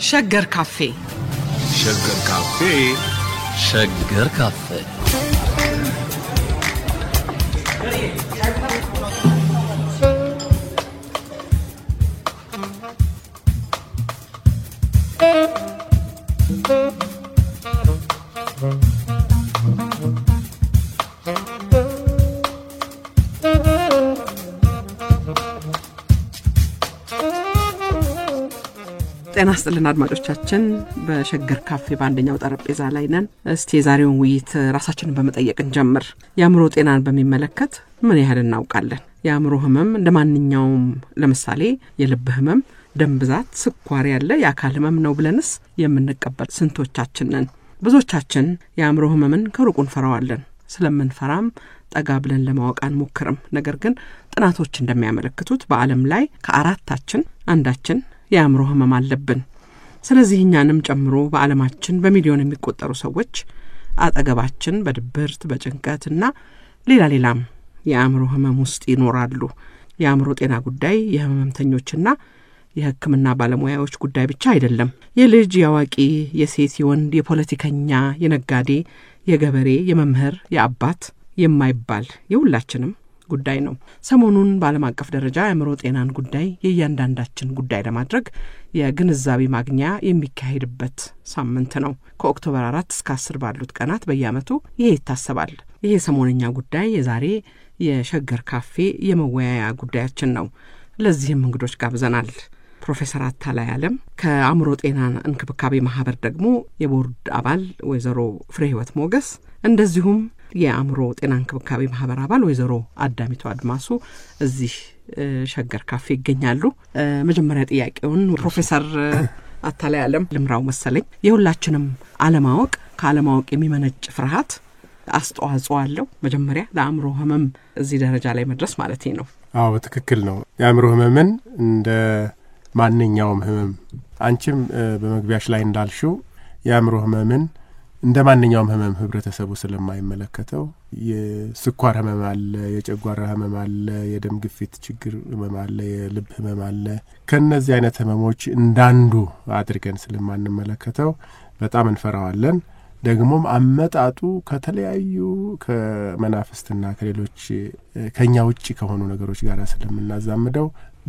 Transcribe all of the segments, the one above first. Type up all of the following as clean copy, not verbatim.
ሸገር ካፌ ሸገር ካፌ ሸገር ካፌ ጤና ይስጥልን አድማጮቻችን በሸገር ካፌ ባንደኛው ጠረጴዛ ላይ ነን። እስቲ የዛሬውን ውይይት ራሳችንን በመጠየቅ እንጀምር። የአእምሮ ጤናን በሚመለከት ምን ያህል እናውቃለን? የአእምሮ ህመም እንደማንኛውም ለምሳሌ የልብ ህመም፣ ደም ብዛት፣ ስኳር ያለ የአካል ህመም ነው ብለንስ የምንቀበል ስንቶቻችን ነን? ብዙዎቻችን የአእምሮ ህመምን ከሩቅ እንፈራዋለን። ስለምንፈራም ጠጋ ብለን ለማወቅ አንሞክርም። ነገር ግን ጥናቶች እንደሚያመለክቱት በዓለም ላይ ከአራታችን አንዳችን የአእምሮ ህመም አለብን። ስለዚህ እኛንም ጨምሮ በዓለማችን በሚሊዮን የሚቆጠሩ ሰዎች አጠገባችን በድብርት በጭንቀትና ሌላም የአእምሮ ህመም ውስጥ ይኖራሉ። የአእምሮ ጤና ጉዳይ የህመምተኞችና የህክምና ባለሙያዎች ጉዳይ ብቻ አይደለም። የልጅ፣ የአዋቂ፣ የሴት፣ የወንድ፣ የፖለቲከኛ፣ የነጋዴ፣ የገበሬ፣ የመምህር፣ የአባት የማይባል የሁላችንም ጉዳይ ነው። ሰሞኑን በዓለም አቀፍ ደረጃ የአእምሮ ጤናን ጉዳይ የእያንዳንዳችን ጉዳይ ለማድረግ የግንዛቤ ማግኛ የሚካሄድበት ሳምንት ነው። ከኦክቶበር 4 እስከ 10 ባሉት ቀናት በየዓመቱ ይሄ ይታሰባል። ይሄ ሰሞነኛ ጉዳይ የዛሬ የሸገር ካፌ የመወያያ ጉዳያችን ነው። ለዚህም እንግዶች ጋብዘናል። ፕሮፌሰር አታላይ ዓለም ከአእምሮ ጤና እንክብካቤ ማህበር ደግሞ የቦርድ አባል ወይዘሮ ፍሬህይወት ሞገስ፣ እንደዚሁም የአእምሮ ጤና እንክብካቤ ማህበር አባል ወይዘሮ አዳሚቱ አድማሱ እዚህ ሸገር ካፌ ይገኛሉ። መጀመሪያ ጥያቄውን ፕሮፌሰር አታላይ ዓለም ልምራው መሰለኝ። የሁላችንም አለማወቅ ከአለማወቅ የሚመነጭ ፍርሃት አስተዋጽኦ አለው መጀመሪያ ለአእምሮ ህመም እዚህ ደረጃ ላይ መድረስ ማለት ነው? አዎ ትክክል ነው። የአእምሮ ህመምን እንደ ማንኛውም ህመም አንቺም በመግቢያሽ ላይ እንዳልሽው የአእምሮ ህመምን እንደ ማንኛውም ህመም ህብረተሰቡ ስለማይመለከተው የስኳር ህመም አለ፣ የጨጓራ ህመም አለ፣ የደም ግፊት ችግር ህመም አለ፣ የልብ ህመም አለ። ከነዚህ አይነት ህመሞች እንዳንዱ አድርገን ስለማንመለከተው በጣም እንፈራዋለን። ደግሞም አመጣጡ ከተለያዩ ከመናፍስትና ከሌሎች ከኛ ውጪ ከሆኑ ነገሮች ጋር ስለምናዛምደው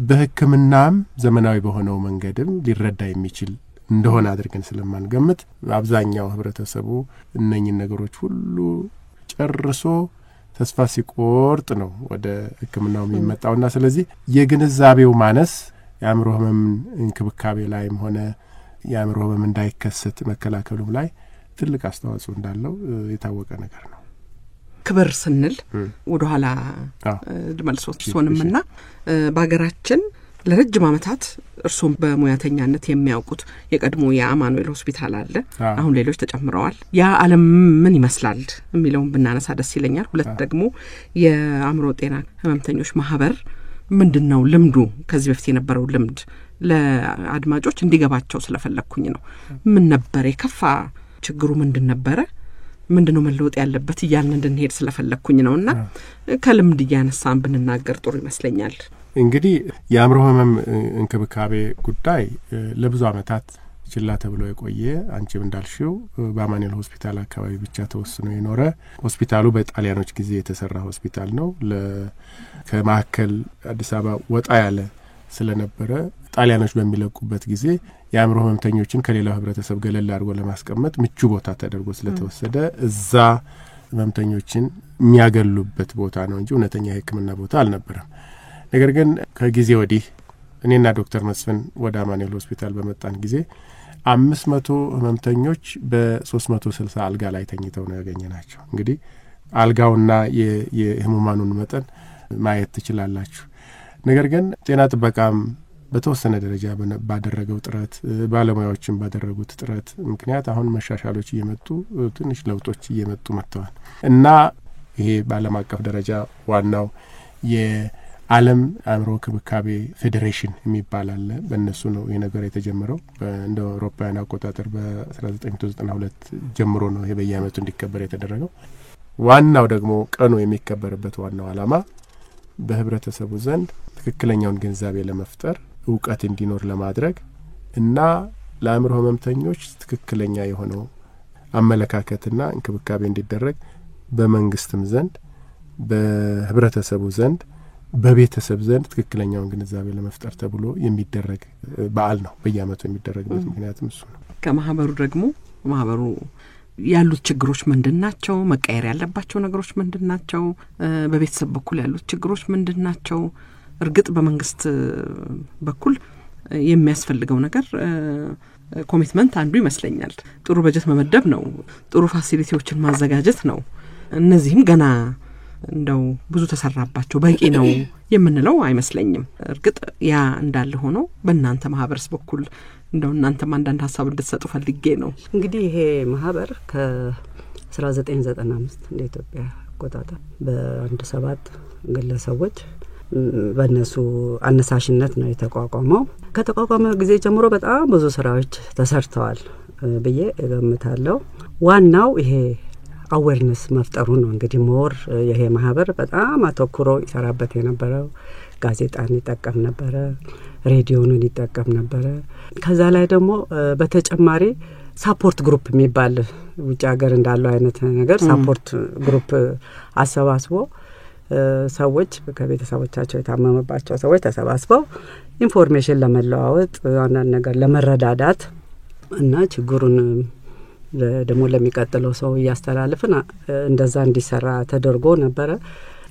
በህክምናም ዘመናዊ በሆነው መንገድም ሊረዳ የሚችል እንደሆነ አድርገን ስለማንገምት አብዛኛው ህብረተሰቡ እነኚህ ነገሮች ሁሉ ጨርሶ ተስፋ ሲቆርጥ ነው ወደ ህክምናው የሚመጣውና ስለዚህ የግንዛቤው ማነስ የአእምሮ ህመም እንክብካቤ ላይም ሆነ የአእምሮ ህመም እንዳይከሰት መከላከሉም ላይ ትልቅ አስተዋጽኦ እንዳለው የታወቀ ነገር ነው። ክብር ስንል ወደ ኋላ መልሶት ሶንምና በአገራችን ለረጅም ዓመታት እርሱም በሙያተኛነት የሚያውቁት የቀድሞ የአማኑኤል ሆስፒታል አለ። አሁን ሌሎች ተጨምረዋል። ያ ዓለም ምን ይመስላል የሚለውን ብናነሳ ደስ ይለኛል። ሁለት ደግሞ የአእምሮ ጤና ህመምተኞች ማህበር ምንድነው ልምዱ? ከዚህ በፊት የነበረው ልምድ ለአድማጮች እንዲገባቸው ስለፈለኩኝ ነው። ምን ነበር የከፋ ችግሩ? ምንድን ነበረ? ምንድነው መለወጥ ያለበት እያልን እንድንሄድ ስለፈለኩኝ ነውና ከልምድ እያነሳን ብንናገር ጥሩ ይመስለኛል። እንግዲህ የአእምሮ ህመም እንክብካቤ ጉዳይ ለብዙ ዓመታት ችላ ተብሎ የቆየ አንቺም እንዳልሽው በአማኑኤል ሆስፒታል አካባቢ ብቻ ተወስኖ የኖረ ሆስፒታሉ በጣሊያኖች ጊዜ የተሰራ ሆስፒታል ነው። ከማዕከል አዲስ አበባ ወጣ ያለ ስለነበረ ጣሊያኖች በሚለቁበት ጊዜ የአእምሮ ህመምተኞችን ከሌላው ህብረተሰብ ገለል አድርጎ ለማስቀመጥ ምቹ ቦታ ተደርጎ ስለተወሰደ እዛ ህመምተኞችን የሚያገሉበት ቦታ ነው እንጂ እውነተኛ የህክምና ቦታ አልነበረም። ነገር ግን ከጊዜ ወዲህ እኔና ዶክተር መስፍን ወደ አማኑኤል ሆስፒታል በመጣን ጊዜ 500 ህመምተኞች በ360 አልጋ ላይ ተኝተው ነው ያገኘናቸው። እንግዲህ አልጋውና የህሙማኑን መጠን ማየት ትችላላችሁ። ነገር ግን ጤና ጥበቃም በተወሰነ ደረጃ ባደረገው ጥረት ባለሙያዎችም ባደረጉት ጥረት ምክንያት አሁን መሻሻሎች እየመጡ ትንሽ ለውጦች እየመጡ መጥተዋል እና ይሄ በዓለም አቀፍ ደረጃ ዋናው የዓለም አእምሮ እንክብካቤ ፌዴሬሽን የሚባል አለ። በእነሱ ነው ይሄ ነገር የተጀመረው። እንደ አውሮፓውያን አቆጣጠር በ1992 ጀምሮ ነው ይሄ በየዓመቱ እንዲከበር የተደረገው። ዋናው ደግሞ ቀኑ የሚከበርበት ዋናው ዓላማ በህብረተሰቡ ዘንድ ትክክለኛውን ግንዛቤ ለመፍጠር እውቀት እንዲኖር ለማድረግ እና ለአእምሮ ህመምተኞች ትክክለኛ የሆነው አመለካከትና እንክብካቤ እንዲደረግ በመንግስትም ዘንድ በህብረተሰቡ ዘንድ በቤተሰብ ዘንድ ትክክለኛውን ግንዛቤ ለመፍጠር ተብሎ የሚደረግ በዓል ነው። በየዓመቱ የሚደረግበት ምክንያቱም እሱ ነው። ከማህበሩ ደግሞ ማህበሩ ያሉት ችግሮች ምንድናቸው? መቀየር ያለባቸው ነገሮች ምንድናቸው? በቤተሰብ በኩል ያሉት ችግሮች ምንድናቸው? እርግጥ በመንግስት በኩል የሚያስፈልገው ነገር ኮሚትመንት አንዱ ይመስለኛል። ጥሩ በጀት መመደብ ነው፣ ጥሩ ፋሲሊቲዎችን ማዘጋጀት ነው። እነዚህም ገና እንደው ብዙ ተሰራባቸው በቂ ነው የምንለው አይመስለኝም። እርግጥ ያ እንዳለ ሆኖ በእናንተ ማህበርስ በኩል እንደው እናንተም አንዳንድ ሀሳብ እንድትሰጡ ፈልጌ ነው። እንግዲህ ይሄ ማህበር ከ1995 እንደ ኢትዮጵያ አቆጣጠር በአንድ 7 ግለሰቦች በእነሱ አነሳሽነት ነው የተቋቋመው። ከተቋቋመ ጊዜ ጀምሮ በጣም ብዙ ስራዎች ተሰርተዋል ብዬ እገምታለሁ። ዋናው ይሄ አዌርነስ መፍጠሩ ነው። እንግዲህ ሞር ይሄ ማህበር በጣም አተኩሮ ይሰራበት የነበረው ጋዜጣን ይጠቀም ነበረ፣ ሬዲዮንን ይጠቀም ነበረ። ከዛ ላይ ደግሞ በተጨማሪ ሳፖርት ግሩፕ የሚባል ውጭ ሀገር እንዳለው አይነት ነገር ሳፖርት ግሩፕ አሰባስቦ ሰዎች ከቤተሰቦቻቸው የታመመባቸው ሰዎች ተሰባስበው ኢንፎርሜሽን ለመለዋወጥ አንዳንድ ነገር ለመረዳዳት እና ችግሩን ደግሞ ለሚቀጥለው ሰው ያስተላልፍና እንደዛ እንዲሰራ ተደርጎ ነበረ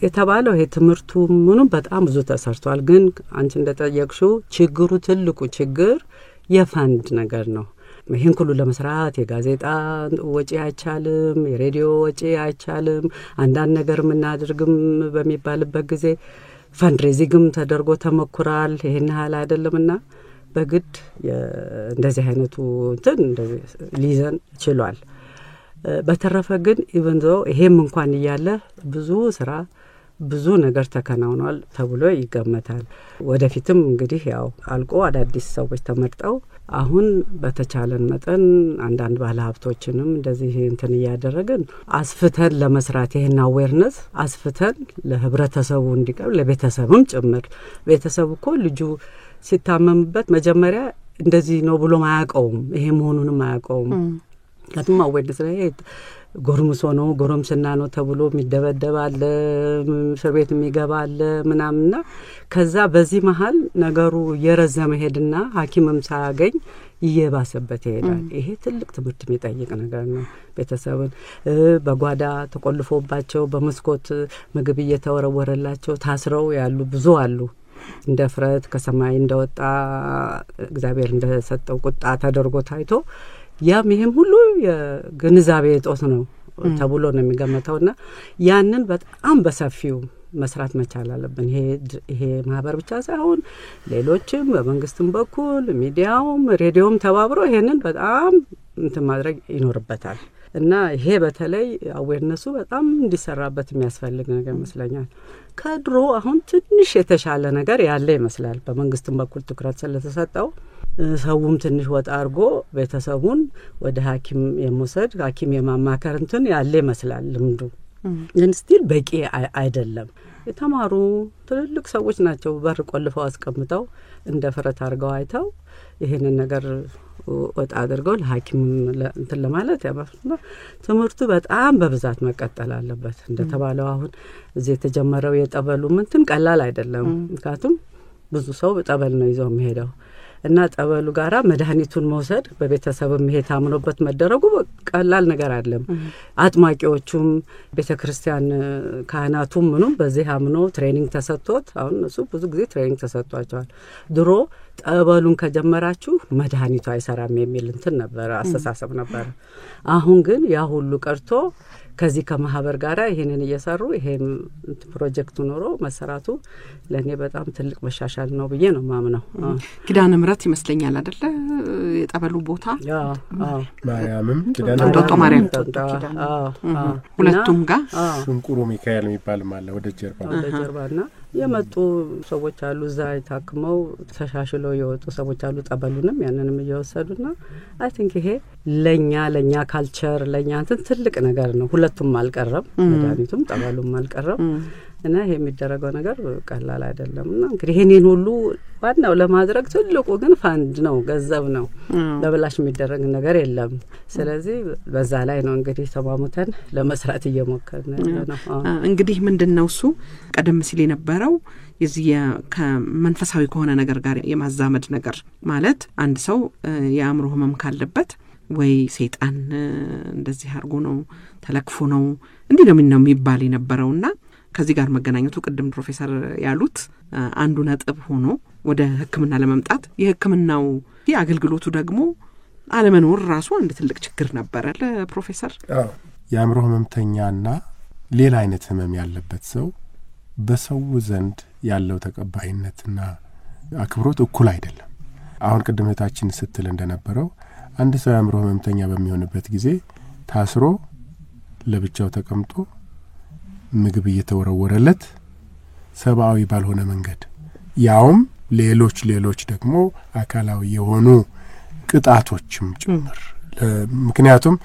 የተባለው። ይሄ ትምህርቱ ምኑም በጣም ብዙ ተሰርቷል። ግን አንቺ እንደጠየቅሽው ችግሩ ትልቁ ችግር የፈንድ ነገር ነው። ይህን ሁሉ ለመስራት የጋዜጣ ወጪ አይቻልም፣ የሬዲዮ ወጪ አይቻልም። አንዳንድ ነገር ምናደርግም በሚባልበት ጊዜ ፈንድሬዚንግም ተደርጎ ተመኩራል። ይሄን ያህል አይደለምና በግድ እንደዚህ አይነቱ እንትን ሊዘን ችሏል። በተረፈ ግን ኢቨን ዞ ይሄም እንኳን እያለ ብዙ ስራ ብዙ ነገር ተከናውኗል ተብሎ ይገመታል። ወደፊትም እንግዲህ ያው አልቆ አዳዲስ ሰዎች ተመርጠው አሁን በተቻለን መጠን አንዳንድ ባለሀብቶችንም እንደዚህ እንትን እያደረግን አስፍተን ለመስራት ይሄን አዌርነስ አስፍተን ለህብረተሰቡ እንዲቀርብ ለቤተሰብም ጭምር። ቤተሰቡ እኮ ልጁ ሲታመምበት መጀመሪያ እንደዚህ ነው ብሎ ማያውቀውም፣ ይሄ መሆኑንም ማያውቀውም። ከቱም አዌርነስ ላይ ጎርምሶ ነው ጎረምስና ነው ተብሎ የሚደበደብ አለ፣ እስር ቤት የሚገባ አለ ምናምንና ከዛ በዚህ መሀል ነገሩ የረዘመ ሄድና ሐኪምም ሳያገኝ እየባሰበት ይሄዳል። ይሄ ትልቅ ትምህርት የሚጠይቅ ነገር ነው። ቤተሰብን በጓዳ ተቆልፎባቸው በመስኮት ምግብ እየተወረወረላቸው ታስረው ያሉ ብዙ አሉ። እንደ ፍረት ከሰማይ እንደወጣ እግዚአብሔር እንደሰጠው ቁጣ ተደርጎ ታይቶ ያም ይሄም ሁሉ የግንዛቤ እጦት ነው ተብሎ ነው የሚገመተውና ያንን በጣም በሰፊው መስራት መቻል አለብን። ይሄ ማህበር ብቻ ሳይሆን ሌሎችም በመንግስትም በኩል ሚዲያውም ሬዲዮም ተባብሮ ይሄንን በጣም እንትን ማድረግ ይኖርበታል እና ይሄ በተለይ አዌርነሱ በጣም እንዲሰራበት የሚያስፈልግ ነገር ይመስለኛል። ከድሮ አሁን ትንሽ የተሻለ ነገር ያለ ይመስላል። በመንግስትም በኩል ትኩረት ስለተሰጠው ሰውም ትንሽ ወጣ አድርጎ ቤተሰቡን ወደ ሐኪም የመውሰድ ሐኪም የማማከር እንትን ያለ ይመስላል ልምዱ። ግን ስቲል በቂ አይደለም። የተማሩ ትልልቅ ሰዎች ናቸው በር ቆልፈው አስቀምጠው እንደ ፍረት አድርገው አይተው ይሄንን ነገር ወጣ አድርገው ለሐኪም እንትን ለማለት ያባፍና ትምህርቱ በጣም በብዛት መቀጠል አለበት። እንደተባለው አሁን እዚህ የተጀመረው የጠበሉ እንትን ቀላል አይደለም። ምክንያቱም ብዙ ሰው ጠበል ነው ይዘው የሚሄደው እና ጠበሉ ጋራ መድኃኒቱን መውሰድ በቤተሰብም ይሄ ታምኖበት መደረጉ ቀላል ነገር አይደለም። አጥማቂዎቹም ቤተክርስቲያን ካህናቱም ምኑም በዚህ አምኖ ትሬኒንግ ተሰጥቶት አሁን እሱ ብዙ ጊዜ ትሬኒንግ ተሰጥቷቸዋል። ድሮ ጠበሉን ከጀመራችሁ መድኃኒቱ አይሰራም የሚል እንትን ነበር፣ አስተሳሰብ ነበር። አሁን ግን ያ ሁሉ ቀርቶ ከዚህ ከማህበር ጋራ ይሄንን እየሰሩ ይሄም ፕሮጀክቱ ኖሮ መሰራቱ ለኔ በጣም ትልቅ መሻሻል ነው ብዬ ነው ማምነው። ኪዳነ ምሕረት ይመስለኛል አይደለ የጠበሉ ቦታ? ማርያምም ኪዳነ ማርያም ሁለቱም ጋር ሽንቁሩ ሚካኤል የሚባል ማለት ወደ ጀርባና የመጡ ሰዎች አሉ። እዛ ታክመው ተሻሽለው የወጡ ሰዎች አሉ። ጠበሉንም ያንንም እየወሰዱና አይ ቲንክ ይሄ ለኛ ካልቸር ለኛ እንትን ትልቅ ነገር ነው። ሁለቱም አልቀረም፣ መድኃኒቱም ጠበሉም አልቀረም እና ይሄ የሚደረገው ነገር ቀላል አይደለምና እንግዲህ ይሄንን ሁሉ ዋናው ለማድረግ ትልቁ ግን ፋንድ ነው ገንዘብ ነው ለበላሽ የሚደረግ ነገር የለም ስለዚህ በዛ ላይ ነው እንግዲህ ተማሙተን ለመስራት እየሞከርን ነው እንግዲህ ምንድነው እሱ ቀደም ሲል የነበረው የዚህ ከመንፈሳዊ ከሆነ ነገር ጋር የማዛመድ ነገር ማለት አንድ ሰው የአእምሮ ህመም ካለበት ወይ ሰይጣን እንደዚህ አርጎ ነው ተለክፎ ነው እንዴ ነው የሚባል የነበረውና ከዚህ ጋር መገናኘቱ ቅድም ፕሮፌሰር ያሉት አንዱ ነጥብ ሆኖ ወደ ህክምና ለመምጣት የህክምናው የአገልግሎቱ ደግሞ አለመኖር ራሱ አንድ ትልቅ ችግር ነበር ለፕሮፌሰር የአእምሮ ህመምተኛና ሌላ አይነት ህመም ያለበት ሰው በሰው ዘንድ ያለው ተቀባይነትና አክብሮት እኩል አይደለም አሁን ቅድመታችን ስትል እንደነበረው አንድ ሰው የአእምሮ ህመምተኛ በሚሆንበት ጊዜ ታስሮ ለብቻው ተቀምጦ ምግብ እየተወረወረለት ሰብአዊ ባልሆነ መንገድ ያውም ሌሎች ደግሞ አካላዊ የሆኑ ቅጣቶችም ጭምር ምክንያቱም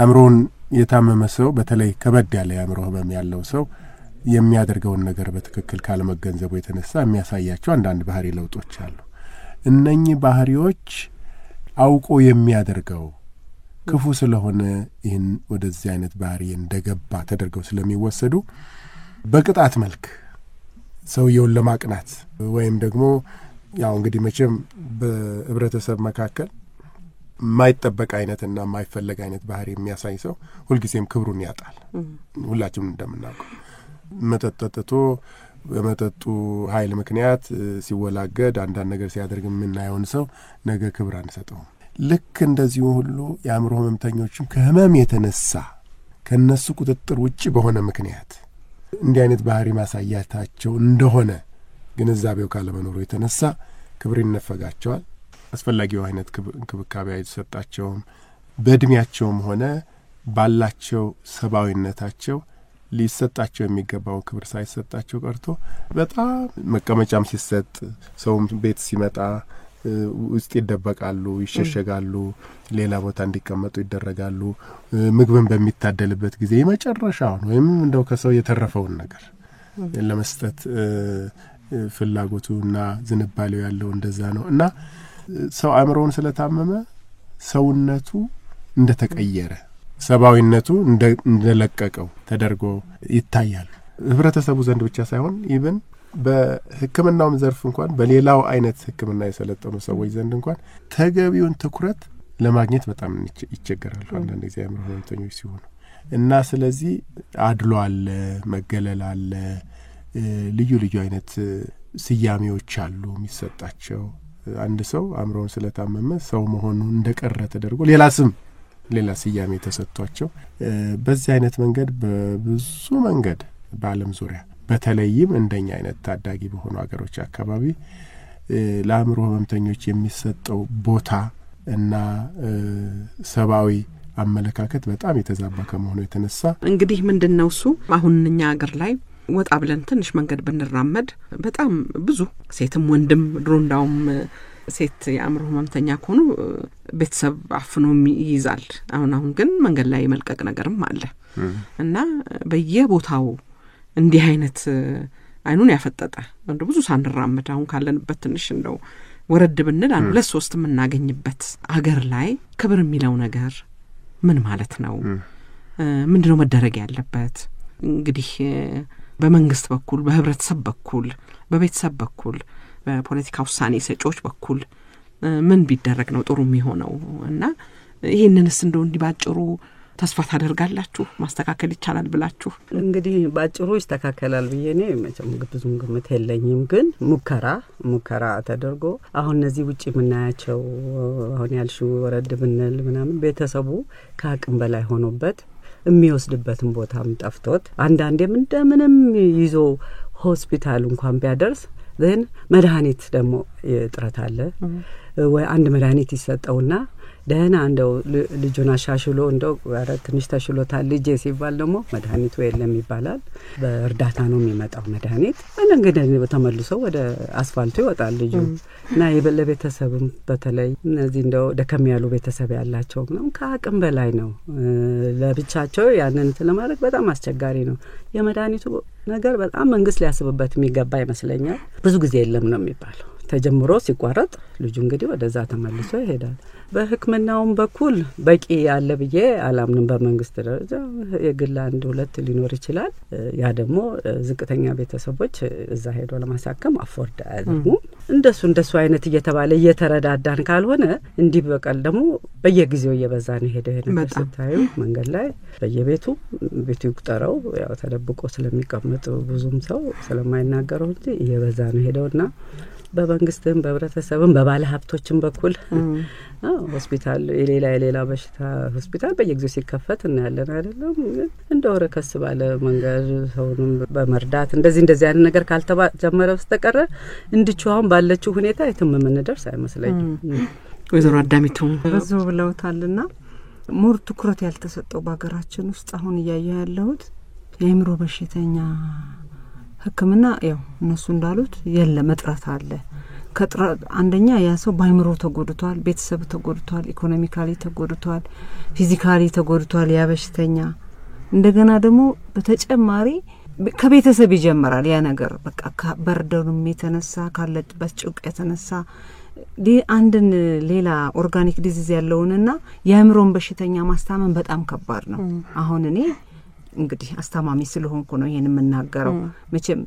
አእምሮን የታመመ ሰው በተለይ ከበድ ያለ የአእምሮ ህመም ያለው ሰው የሚያደርገውን ነገር በትክክል ካለመገንዘቡ የተነሳ የሚያሳያቸው አንዳንድ ባህሪ ለውጦች አሉ እነኚህ ባህሪዎች አውቆ የሚያደርገው ክፉ ስለሆነ ይህን ወደዚህ አይነት ባህሪ እንደገባ ተደርገው ስለሚወሰዱ በቅጣት መልክ ሰውየውን ለማቅናት ወይም ደግሞ ያው እንግዲህ መቼም በህብረተሰብ መካከል ማይጠበቅ አይነትና ማይፈለግ አይነት ባህሪ የሚያሳይ ሰው ሁልጊዜም ክብሩን ያጣል ሁላችንም እንደምናውቀው መጠጥቶ በመጠጡ ኃይል ምክንያት ሲወላገድ አንዳንድ ነገር ሲያደርግ የምናየውን ሰው ነገ ክብር አንሰጠው ልክ እንደዚሁ ሁሉ የአእምሮ ህመምተኞችም ከህመም የተነሳ ከነሱ ቁጥጥር ውጪ በሆነ ምክንያት እንዲህ አይነት ባህሪ ማሳያታቸው እንደሆነ ግንዛቤው ካለመኖሩ የተነሳ ክብር ይነፈጋቸዋል አስፈላጊው አይነት እንክብካቤ አይሰጣቸውም በእድሜያቸውም ሆነ ባላቸው ሰብአዊነታቸው ሊሰጣቸው የሚገባው ክብር ሳይሰጣቸው ቀርቶ በጣም መቀመጫም ሲሰጥ ሰውም ቤት ሲመጣ ውስጥ ይደበቃሉ ይሸሸጋሉ ሌላ ቦታ እንዲቀመጡ ይደረጋሉ ምግብን በሚታደልበት ጊዜ መጨረሻውን ወይም እንደው ከሰው የተረፈውን ነገር ለመስጠት ፍላጎቱና ዝንባሌው ያለው እንደዛ ነው እና ሰው አእምሮውን ስለታመመ ሰውነቱ እንደተቀየረ ሰብአዊነቱ እንደለቀቀው ተደርጎ ይታያል ህብረተሰቡ ዘንድ ብቻ ሳይሆን ኢቭን በህክምናው ዘርፍ እንኳን በሌላው አይነት ህክምና የሰለጠኑ ሰዎች ዘንድ እንኳን ተገቢውን ትኩረት ለማግኘት በጣም ይቸገራሉ አንዳንድ ጊዜ አእምሮ ህመምተኞች ሲሆኑ እና ስለዚህ አድሎ አለ መገለል አለ ልዩ አይነት ስያሜዎች አሉ የሚሰጣቸው አንድ ሰው አእምሮውን ስለታመመ ሰው መሆኑ እንደቀረ ተደርጎ ሌላ ስያሜ ተሰጥቷቸው በዚህ አይነት መንገድ በብዙ መንገድ በዓለም ዙሪያ በተለይም እንደኛ አይነት ታዳጊ በሆኑ ሀገሮች አካባቢ ለአእምሮ ህመምተኞች የሚሰጠው ቦታ እና ሰብአዊ አመለካከት በጣም የተዛባ ከመሆኑ የተነሳ እንግዲህ ምንድነው እሱ አሁን እኛ ሀገር ላይ ወጣ ብለን ትንሽ መንገድ ብንራመድ በጣም ብዙ ሴትም ወንድም ድሮንዳውም ሴት የአእምሮ ህመምተኛ ከሆኑ ቤተሰብ አፍኖ ይይዛል አሁን ግን መንገድ ላይ መልቀቅ ነገርም አለ እና በየቦታው እንዲህ አይነት አይኑን ያፈጠጠ እንደ ብዙ ሳንራመድ አሁን ካለንበት ትንሽ እንደው ወረድ ብንል አንዱ ለሶስት የምናገኝበት አገር ላይ ክብር የሚለው ነገር ምን ማለት ነው ምንድነው መደረግ ያለበት እንግዲህ በመንግስት በኩል በህብረተሰብ በኩል በቤተሰብ በኩል በፖለቲካ ውሳኔ ሰጪዎች በኩል ምን ቢደረግ ነው ጥሩ የሚሆነው እና ይሄንንስ እንደው እንዲባጭሩ ተስፋ ታደርጋላችሁ ማስተካከል ይቻላል ብላችሁ እንግዲህ ባጭሩ ይስተካከላል ብዬኔ መቼም ብዙም ግምት የለኝም ግን ሙከራ ተደርጎ አሁን እነዚህ ውጪ ምናያቸው አሁን ያልሽው ወረድ ብንል ምናምን ቤተሰቡ ከአቅም በላይ ሆኖበት የሚወስድበትን ቦታም ጠፍቶት አንዳንዴም እንደምንም ይዞ ሆስፒታል እንኳን ቢያደርስ then መድኃኒት ደግሞ ጥረት አለ ወይ አንድ መድኃኒት ይሰጠውና ደህና እንደው ልጁን አሻሽሎ እንደው ኧረ ትንሽ ተሽሎታል ልጄ ሲባል ደግሞ መድኃኒቱ የለም ይባላል። በእርዳታ ነው የሚመጣው መድኃኒት። እንግዲህ ተመልሶ ወደ አስፋልቱ ይወጣል ልጁ እና ለቤተሰብም በተለይ እነዚህ እንደው ደከም ያሉ ቤተሰብ ያላቸው ነው ከአቅም በላይ ነው። ለብቻቸው ያንን ለማድረግ በጣም አስቸጋሪ ነው። የመድኃኒቱ ነገር በጣም መንግስት ሊያስብበት የሚገባ ይመስለኛል። ብዙ ጊዜ የለም ነው የሚባለው። ተጀምሮ ሲቋረጥ ልጁ እንግዲህ ወደዛ ተመልሶ ይሄዳል። በሕክምናውም በኩል በቂ ያለ ብዬ አላምንም። በመንግስት ደረጃ የግል 1-2 ሊኖር ይችላል። ያ ደግሞ ዝቅተኛ ቤተሰቦች እዛ ሄዶ ለማሳከም አፎርድ አያደርጉም። እንደሱ አይነት እየተባለ እየተረዳዳን ካልሆነ እንዲህ በቀል ደግሞ በየጊዜው እየበዛ ነው ሄደ ስታዩ መንገድ ላይ በየቤቱ ቤቱ ይቁጠረው ያው ተደብቆ ስለሚቀመጥ ብዙም ሰው ስለማይናገረው እንጂ እየበዛ ነው ሄደውና በመንግስትም በህብረተሰብም በባለ ሀብቶችም በኩል ሆስፒታል የሌላ በሽታ ሆስፒታል በየጊዜው ሲከፈት እናያለን አይደለም። እንደው ረከስ ባለ መንገድ ሰውንም በመርዳት እንደዚህ አይነት ነገር ካልተጀመረ በስተቀር እንድቻውን ባለችው ሁኔታ የትም የምንደርስ አይመስለኝም። ወይዘሮ አዳሚቱ ብዙ ብለውታልና ሙር ትኩረት ያልተሰጠው በአገራችን ውስጥ አሁን እያየ ያለሁት የአእምሮ በሽተኛ ሕክምና ያው እነሱ እንዳሉት የለም እጥረት አለ። ከጥረት አንደኛ ያ ሰው በአእምሮ ተጎድቷል፣ ቤተሰብ ተጎድቷል፣ ኢኮኖሚካሊ ተጎድቷል፣ ፊዚካሊ ተጎድቷል ያ በሽተኛ። እንደገና ደግሞ በተጨማሪ ከቤተሰብ ይጀምራል ያ ነገር በቃ በርደኑም የተነሳ ካለበት ጭንቅ የተነሳ አንድን ሌላ ኦርጋኒክ ዲዚዝ ያለውንና የአእምሮን በሽተኛ ማስታመም በጣም ከባድ ነው። አሁን እኔ እንግዲህ አስተማሚ ስለሆንኩ ነው ይሄን የምናገረው። መቼም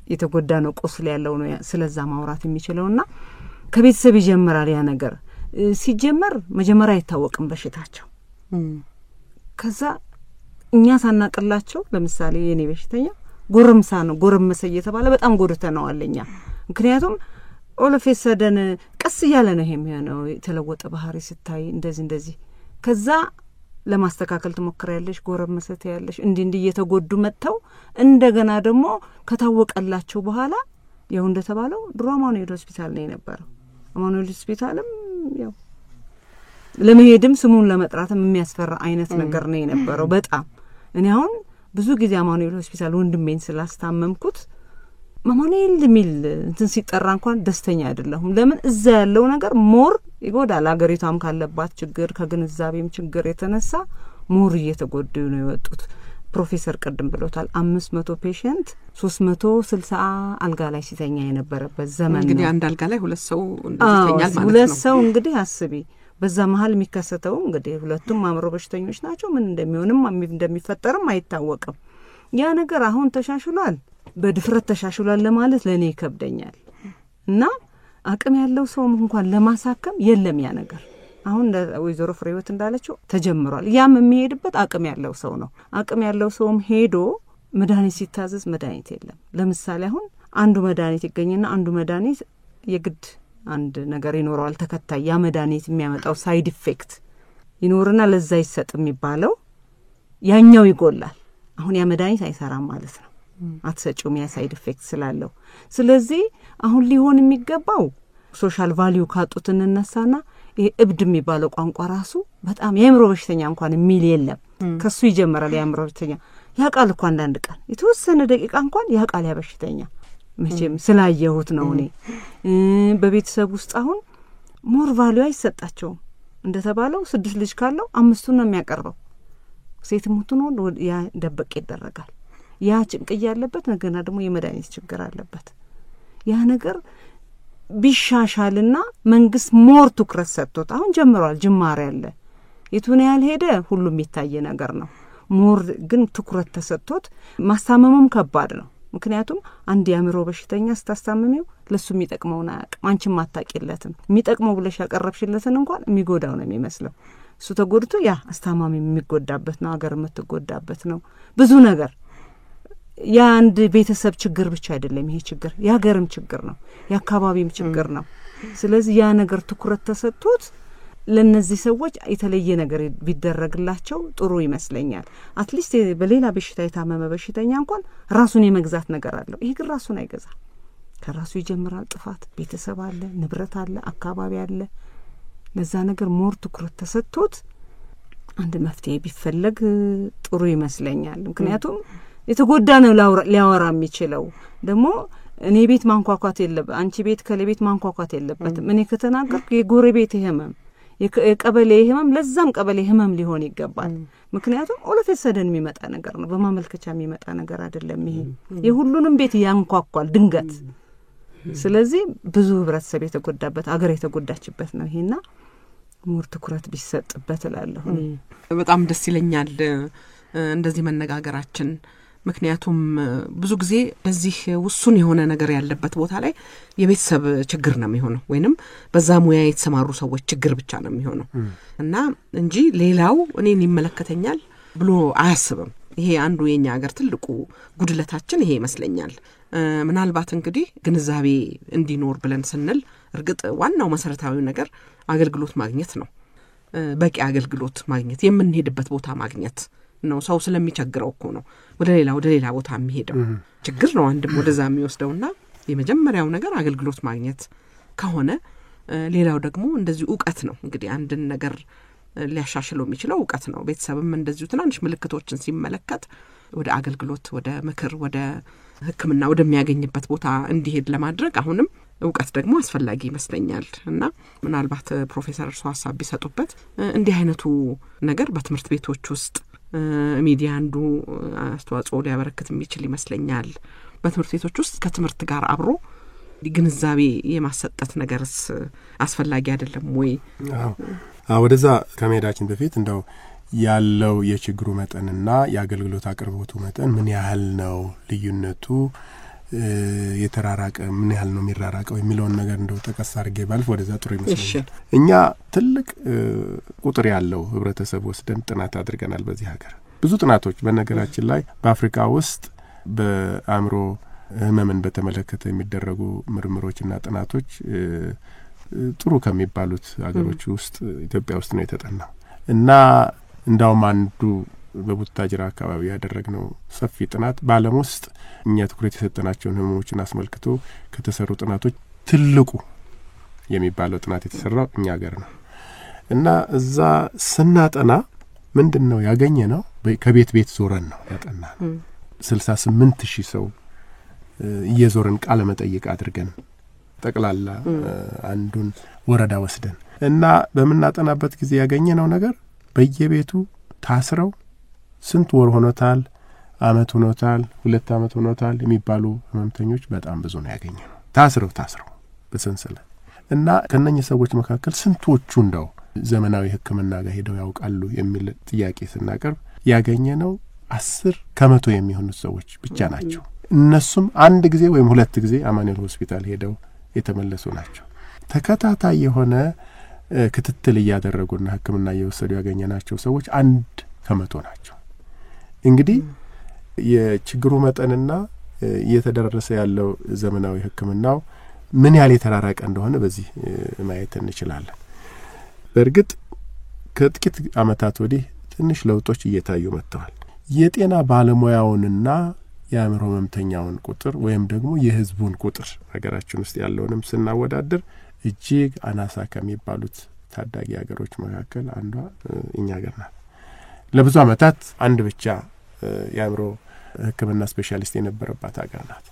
የተጎዳ ነው ቁስል ያለው ነው ስለዛ ማውራት የሚችለውና ከቤተሰብ ይጀምራል ያ ነገር። ሲጀመር መጀመሪያ አይታወቅም በሽታቸው። ከዛ እኛ ሳናቀላቸው ለምሳሌ የኔ በሽተኛ ጎረምሳ ነው ጎረምሰ እየተባለ በጣም ጎድተነዋል እኛ። ምክንያቱም ኦሎፌሰደን ቀስ እያለ ነው የሚሆነው የተለወጠ ባህሪ ስታይ እንደዚህ ከዛ ለማስተካከል ተሞክራለሽ ጎረምሰት ያለሽ እንዲህ እየተጎዱ መጥተው እንደገና ደግሞ ከታወቀላቸው በኋላ ያው እንደተባለው ድሮ አማኑኤል ሆስፒታል ነው የነበረው። አማኑኤል ሆስፒታልም ያው ለመሄድም ስሙን ለመጥራትም የሚያስፈራ አይነት ነገር ነው የነበረው በጣም። እኔ አሁን ብዙ ጊዜ አማኑኤል ሆስፒታል ወንድሜን ስላስታመምኩት አማኑኤል ሚል እንትን ሲጠራ እንኳን ደስተኛ አይደለሁም። ለምን እዛ ያለው ነገር ሞር ይጎዳል። አገሪቷም ካለባት ችግር ከግንዛቤም ችግር የተነሳ ሞር እየተጎዱ ነው የወጡት። ፕሮፌሰር ቀደም ብሎታል 500 ፔሸንት 360 አልጋ ላይ ሲተኛ የነበረበት ዘመን ነው። እንግዲህ አንድ አልጋ ላይ ሁለት ሰው እንደተኛል ማለት ነው። ሁለት ሰው እንግዲህ አስቢ በዛ መሃል የሚከሰተው እንግዲህ ሁለቱም አእምሮ በሽተኞች ናቸው። ምን እንደሚሆንም እንደሚፈጠርም አይታወቅም። ያ ነገር አሁን ተሻሽሏል በድፍረት ተሻሽሏል ለማለት ለኔ ይከብደኛል። እና አቅም ያለው ሰው እንኳን ለማሳከም የለም ያ ነገር። አሁን ወይዘሮ ፍሬህይወት እንዳለችው ተጀምሯል። ያም የሚሄድበት አቅም ያለው ሰው ነው። አቅም ያለው ሰውም ሄዶ መድኃኒት ሲታዘዝ መድኃኒት የለም። ለምሳሌ አሁን አንዱ መድኃኒት ይገኝና አንዱ መድኃኒት የግድ አንድ ነገር ይኖረዋል ተከታይ ያ መድኃኒት የሚያመጣው ሳይድ ኢፌክት ይኖርና ለዛ ይሰጥ የሚባለው ያኛው ይጎላል። አሁን ያ መድኃኒት አይሰራም ማለት ነው። አትሰጪውም ያ ሳይድ ኢፌክት ስላለው። ስለዚህ አሁን ሊሆን የሚገባው ሶሻል ቫልዩ ካጡት እንነሳና ይሄ እብድ የሚባለው ቋንቋ ራሱ በጣም የአእምሮ በሽተኛ እንኳን የሚል የለም። ከሱ ይጀምራል የአእምሮ በሽተኛ ያቃል እኮ አንዳንድ ቀን የተወሰነ ደቂቃ እንኳን ያቃል ያ በሽተኛ። መቼም ስላየሁት ነው እኔ በቤተሰብ ውስጥ አሁን ሞር ቫልዩ አይሰጣቸውም። እንደተባለው 6 ልጅ ካለው 5ቱን ነው የሚያቀርበው። ሴት ሙቱን ያ ደበቅ ይደረጋል። ያ ጭንቅ ያለበት ነገና ደግሞ የመድኃኒት ችግር አለበት። ያ ነገር ቢሻሻልና መንግስት ሞር ትኩረት ሰጥቶት አሁን ጀምሯል ጅማሬ አለ። የቱን ያህል ሄደ ሁሉም የሚታይ ነገር ነው። ሞር ግን ትኩረት ተሰጥቶት ማስታመሙም ከባድ ነው። ምክንያቱም አንድ የአእምሮ በሽተኛ ስታስታምሚው ለሱ የሚጠቅመውና አንቺም አታቂለትም። የሚጠቅመው ብለሽ ያቀረብሽለትን እንኳን የሚጎዳው ነው የሚመስለው። እሱ ተጎድቶ ያ አስታማሚ የሚጎዳበት ነው፣ ሀገር የምትጎዳበት ነው። ብዙ ነገር የአንድ ቤተሰብ ችግር ብቻ አይደለም ይሄ ችግር፣ የሀገርም ችግር ነው፣ የአካባቢም ችግር ነው። ስለዚህ ያ ነገር ትኩረት ተሰጥቶት ለነዚህ ሰዎች የተለየ ነገር ቢደረግላቸው ጥሩ ይመስለኛል። አትሊስት በሌላ በሽታ የታመመ በሽተኛ እንኳን ራሱን የመግዛት ነገር አለው። ይሄ ግን ራሱን አይገዛ። ከራሱ ይጀምራል ጥፋት። ቤተሰብ አለ፣ ንብረት አለ፣ አካባቢ አለ፣ ለዛ ነገር ሞር ትኩረት ተሰጥቶት አንድ መፍትሄ ቢፈልግ ጥሩ ይመስለኛል። ምክንያቱም የተጎዳ ነው ሊያወራ የሚችለው ደግሞ እኔ ቤት ማንኳኳት የለበት አንቺ ቤት ከለቤት ማንኳኳት የለበትም። እኔ ከተናገርኩ የጎረቤት ህመም የቀበሌ ህመም ለዛም ቀበሌ ህመም ሊሆን ይገባል። ምክንያቱም ኦለፈሰደን የሚመጣ ነገር ነው፣ በማመልከቻ የሚመጣ ነገር አይደለም። ይሄ የሁሉንም ቤት ያንኳኳል ድንገት። ስለዚህ ብዙ ህብረተሰብ የተጎዳበት አገር የተጎዳችበት ነው ይሄና ሞር ትኩረት ቢሰጥበት እላለሁ። በጣም ደስ ይለኛል እንደዚህ መነጋገራችን። ምክንያቱም ብዙ ጊዜ በዚህ ውሱን የሆነ ነገር ያለበት ቦታ ላይ የቤተሰብ ችግር ነው የሚሆነው ወይንም በዛ ሙያ የተሰማሩ ሰዎች ችግር ብቻ ነው የሚሆነው እና እንጂ ሌላው እኔን ይመለከተኛል ብሎ አያስብም። ይሄ አንዱ የኛ ሀገር ትልቁ ጉድለታችን ይሄ ይመስለኛል። ምናልባት እንግዲህ ግንዛቤ እንዲኖር ብለን ስንል እርግጥ ዋናው መሰረታዊ ነገር አገልግሎት ማግኘት ነው። በቂ አገልግሎት ማግኘት የምንሄድበት ቦታ ማግኘት ነው። ሰው ስለሚቸግረው እኮ ነው ወደ ሌላ ቦታ የሚሄደው። ችግር ነው አንድም ወደዛ የሚወስደውና የመጀመሪያው ነገር አገልግሎት ማግኘት ከሆነ ሌላው ደግሞ እንደዚህ ዕውቀት ነው። እንግዲህ አንድን ነገር ሊያሻሽለው የሚችለው ዕውቀት ነው። ቤተሰብም እንደዚሁ ትናንሽ ምልክቶችን ሲመለከት ወደ አገልግሎት ወደ ምክር ወደ ሕክምና ወደሚያገኝበት ቦታ እንዲሄድ ለማድረግ አሁንም ዕውቀት ደግሞ አስፈላጊ ይመስለኛል እና ምናልባት ፕሮፌሰር እርሱ ሐሳብ ቢሰጡበት እንዲህ አይነቱ ነገር በትምህርት ቤቶች ውስጥ ሚዲያ አንዱ አስተዋጽኦ ሊያበረክት የሚችል ይመስለኛል። በትምህርት ቤቶች ውስጥ ከትምህርት ጋር አብሮ ግንዛቤ የማሰጠት ነገርስ አስፈላጊ አይደለም ወይ? ወደዛ ከመሄዳችን በፊት እንደው ያለው የችግሩ መጠንና የአገልግሎት አቅርቦቱ መጠን ምን ያህል ነው፣ ልዩነቱ የተራራቀ ምን ያህል ነው የሚራራቀው የሚለውን ነገር እንደው ተቀስ አድርጌ ባልፍ ወደዛ ጥሩ ይመስላል። እኛ ትልቅ ቁጥር ያለው ህብረተሰብ ወስደን ጥናት አድርገናል በዚህ ሀገር። ብዙ ጥናቶች በነገራችን ላይ በአፍሪካ ውስጥ በአእምሮ ህመምን በተመለከተ የሚደረጉ ምርምሮችና ጥናቶች ጥሩ ከሚባሉት ሀገሮች ውስጥ ኢትዮጵያ ውስጥ ነው የተጠናው እና እንዳውም አንዱ በቡታጅራ አካባቢ ያደረግነው ሰፊ ጥናት በዓለም ውስጥ እኛ ትኩረት የሰጠናቸውን ህመሞችን አስመልክቶ ከተሰሩ ጥናቶች ትልቁ የሚባለው ጥናት የተሰራው እኛ ሀገር ነው እና እዛ ስናጠና ምንድነው ያገኘነው? ከቤት ቤት ዞረን ነው ያጠናነው። 68,000 ሰው እየዞረን ቃለ መጠይቅ አድርገን ጠቅላላ አንዱን ወረዳ ወስደን እና በመናጠናበት ጊዜ ያገኘነው ነገር በየቤቱ ታስረው ስንት ወር ሆኖታል፣ አመት ሆኖታል፣ 2 አመት ሆኖታል የሚባሉ ህመምተኞች በጣም ብዙ ነው ያገኘነው። ታስረው በሰንሰለት እና ከነኚህ ሰዎች መካከል ስንቶቹ እንደው ዘመናዊ ሕክምና ጋር ሄደው ያውቃሉ የሚል ጥያቄ ስናቀርብ ያገኘነው 10% የሚሆኑት ሰዎች ብቻ ናቸው። እነሱም አንድ ጊዜ ወይም 2 ጊዜ አማኑኤል ሆስፒታል ሄደው የተመለሱ ናቸው። ተከታታይ የሆነ ክትትል እያደረጉና ሕክምና እየወሰዱ ያገኘናቸው ሰዎች 1% ናቸው። እንግዲህ የችግሩ መጠንና እየተደረሰ ያለው ዘመናዊ ሕክምናው ምን ያህል የተራራቀ እንደሆነ በዚህ ማየት እንችላለን። በእርግጥ ከጥቂት አመታት ወዲህ ትንሽ ለውጦች እየታዩ መጥተዋል። የጤና ባለሙያውንና የአእምሮ ህመምተኛውን ቁጥር ወይም ደግሞ የህዝቡን ቁጥር ሀገራችን ውስጥ ያለውንም ስናወዳድር እጅግ አናሳ ከሚባሉት ታዳጊ ሀገሮች መካከል አንዷ እኛ ሀገር ናት። ለብዙ አመታት አንድ ብቻ የአእምሮ ህክምና ስፔሻሊስት የነበረባት ሀገር ናት።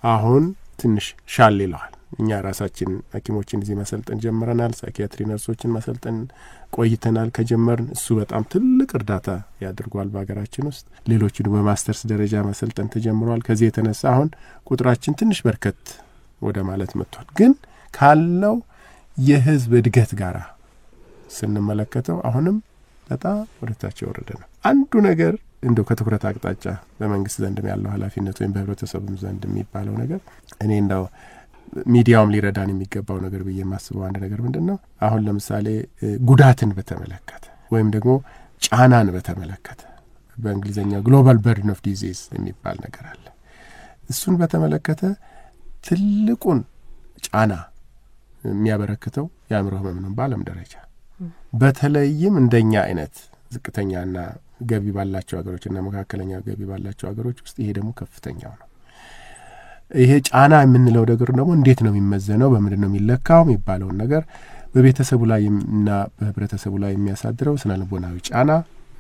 አሁን ትንሽ ሻል ይለዋል። እኛ ራሳችን ሐኪሞችን እዚህ ማሰልጠን ጀምረናል። ሳይኪያትሪ ነርሶችን ማሰልጠን ቆይተናል ከጀመርን። እሱ በጣም ትልቅ እርዳታ ያድርጓል በሀገራችን ውስጥ። ሌሎቹን በማስተርስ ደረጃ ማሰልጠን ተጀምሯል። ከዚህ የተነሳ አሁን ቁጥራችን ትንሽ በርከት ወደ ማለት መጥቷል። ግን ካለው የህዝብ እድገት ጋር ስንመለከተው አሁንም በጣም ወደታች ወረደ ነው። አንዱ ነገር እንደው ከትኩረት አቅጣጫ በመንግስት ዘንድም ያለው ኃላፊነት ወይም በህብረተሰቡም ዘንድ የሚባለው ነገር እኔ እንደው ሚዲያውም ሊረዳን የሚገባው ነገር ብዬ የማስበው አንድ ነገር ምንድነው? አሁን ለምሳሌ ጉዳትን በተመለከተ ወይም ደግሞ ጫናን በተመለከተ በእንግሊዝኛ ግሎባል በርደን ኦፍ ዲዚዝ የሚባል ነገር አለ። እሱን በተመለከተ ትልቁን ጫና የሚያበረክተው የአእምሮ ህመም ነው በዓለም ደረጃ። በተለይም እንደኛ አይነት ዝቅተኛና ገቢ ባላቸው ሀገሮችና መካከለኛ ገቢ ባላቸው ሀገሮች ውስጥ ይሄ ደግሞ ከፍተኛው ነው። ይሄ ጫና የምንለው ነገር ደግሞ እንዴት ነው የሚመዘነው፣ በምንድን ነው የሚለካው የሚባለው ነገር በቤተሰቡ ላይ እና በህብረተሰቡ ላይ የሚያሳድረው ስነ ልቦናዊ ጫና፣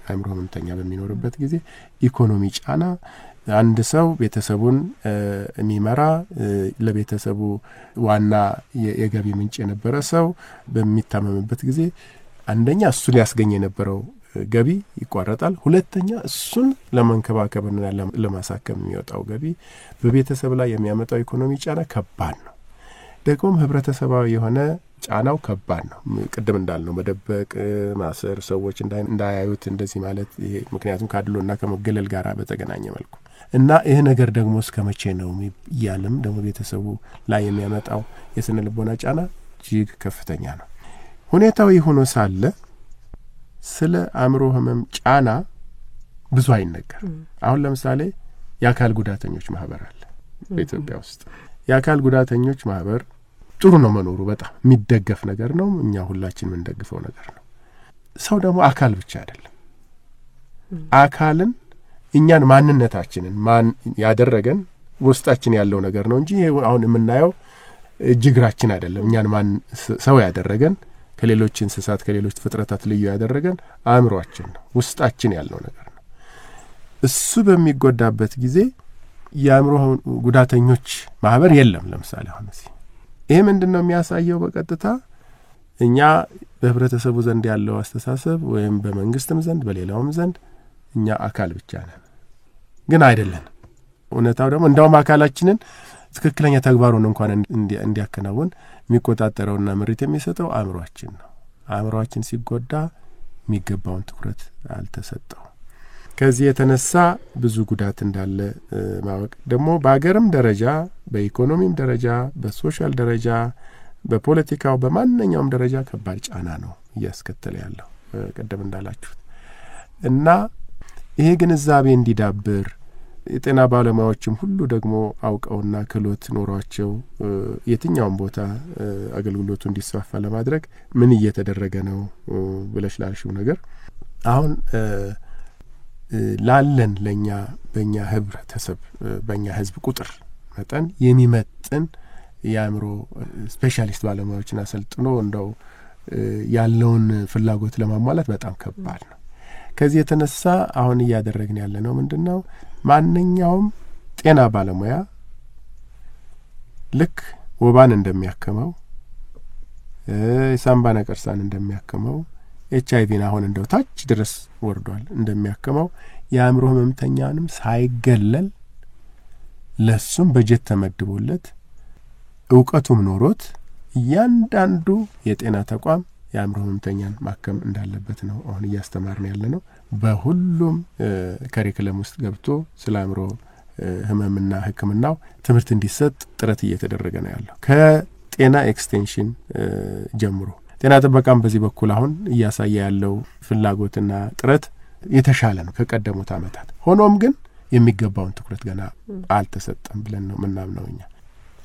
አእምሮ ህመምተኛ በሚኖርበት ጊዜ ኢኮኖሚ ጫና፣ አንድ ሰው ቤተሰቡን የሚመራ ለቤተሰቡ ዋና የገቢ ምንጭ የነበረ ሰው በሚታመምበት ጊዜ አንደኛ እሱ ሊያስገኝ የነበረው ገቢ ይቋረጣል። ሁለተኛ እሱን ለመንከባከብና ለማሳከም የሚወጣው ገቢ በቤተሰብ ላይ የሚያመጣው ኢኮኖሚ ጫና ከባድ ነው። ደግሞም ህብረተሰባዊ የሆነ ጫናው ከባድ ነው። ቅድም እንዳልነው መደበቅ፣ ማሰር፣ ሰዎች እንዳያዩት እንደዚህ ማለት ይሄ ምክንያቱም ካድሎና ከመገለል ጋር በተገናኘ መልኩ እና ይሄ ነገር ደግሞ እስከ መቼ ነው ይያለም ደግሞ ቤተሰቡ ላይ የሚያመጣው የስነ ልቦና ጫና እጅግ ከፍተኛ ነው። ሁኔታው ሆኖ ሳለ ስለ አእምሮ ህመም ጫና ብዙ አይነገርም። አሁን ለምሳሌ የአካል ጉዳተኞች ማህበር አለ በኢትዮጵያ ውስጥ። የአካል ጉዳተኞች ማህበር ጥሩ ነው መኖሩ፣ በጣም የሚደገፍ ነገር ነው። እኛ ሁላችን የምንደግፈው ነገር ነው። ሰው ደግሞ አካል ብቻ አይደለም። አካልን እኛን ማንነታችንን ማን ያደረገን ውስጣችን ያለው ነገር ነው እንጂ አሁን የምናየው እጅግራችን አይደለም። እኛን ማን ሰው ያደረገን ከሌሎች እንስሳት ከሌሎች ፍጥረታት ልዩ ያደረገን አእምሮአችን ነው፣ ውስጣችን ያለው ነገር ነው። እሱ በሚጎዳበት ጊዜ የአእምሮ ጉዳተኞች ማህበር የለም። ለምሳሌ አሁን ይሄ ምንድነው የሚያሳየው? በቀጥታ እኛ በህብረተሰቡ ዘንድ ያለው አስተሳሰብ ወይም በመንግስትም ዘንድ በሌላውም ዘንድ እኛ አካል ብቻ ነን፣ ግን አይደለም። እውነታው ደግሞ እንደውም አካላችንን ትክክለኛ ተግባሩን እንኳን እንዲያከናውን የሚቆጣጠረውና ምሪት የሚሰጠው አእምሮአችን ነው። አእምሮአችን ሲጎዳ የሚገባውን ትኩረት አልተሰጠው። ከዚህ የተነሳ ብዙ ጉዳት እንዳለ ማወቅ ደግሞ በአገርም ደረጃ በኢኮኖሚም ደረጃ በሶሻል ደረጃ በፖለቲካው በማንኛውም ደረጃ ከባድ ጫና ነው እያስከተለ ያለው ቀደም እንዳላችሁት እና ይሄ ግንዛቤ እንዲዳብር የጤና ባለሙያዎችም ሁሉ ደግሞ አውቀውና ክህሎት ኖሯቸው የትኛውም ቦታ አገልግሎቱ እንዲስፋፋ ለማድረግ ምን እየተደረገ ነው ብለሽ ላልሽው ነገር አሁን ላለን ለኛ በእኛ ህብረተሰብ በእኛ ህዝብ ቁጥር መጠን የሚመጥን የአእምሮ ስፔሻሊስት ባለሙያዎችን አሰልጥኖ እንደው ያለውን ፍላጎት ለማሟላት በጣም ከባድ ነው። ከዚህ የተነሳ አሁን እያደረግን ያለነው ምንድነው? ማንኛውም ጤና ባለሙያ ልክ ወባን እንደሚያከመው የሳምባ ነቀርሳን እንደሚያከመው ኤችአይቪን አሁን እንደው ታች ድረስ ወርዷል እንደሚያከመው የአእምሮ ህመምተኛንም ሳይገለል ለሱም በጀት ተመድቦለት ዕውቀቱም ኖሮት እያንዳንዱ የጤና ተቋም የአእምሮ ህመምተኛን ማከም እንዳለበት ነው አሁን እያስተማርን ያለነው። በሁሉም ካሪኩለም ውስጥ ገብቶ ስለ አእምሮ ህመምና ህክምናው ትምህርት እንዲሰጥ ጥረት እየተደረገ ነው ያለው ከጤና ኤክስቴንሽን ጀምሮ። ጤና ጥበቃም በዚህ በኩል አሁን እያሳየ ያለው ፍላጎትና ጥረት የተሻለ ነው ከቀደሙት ዓመታት። ሆኖም ግን የሚገባውን ትኩረት ገና አልተሰጠም ብለን ነው ምናምነው እኛ።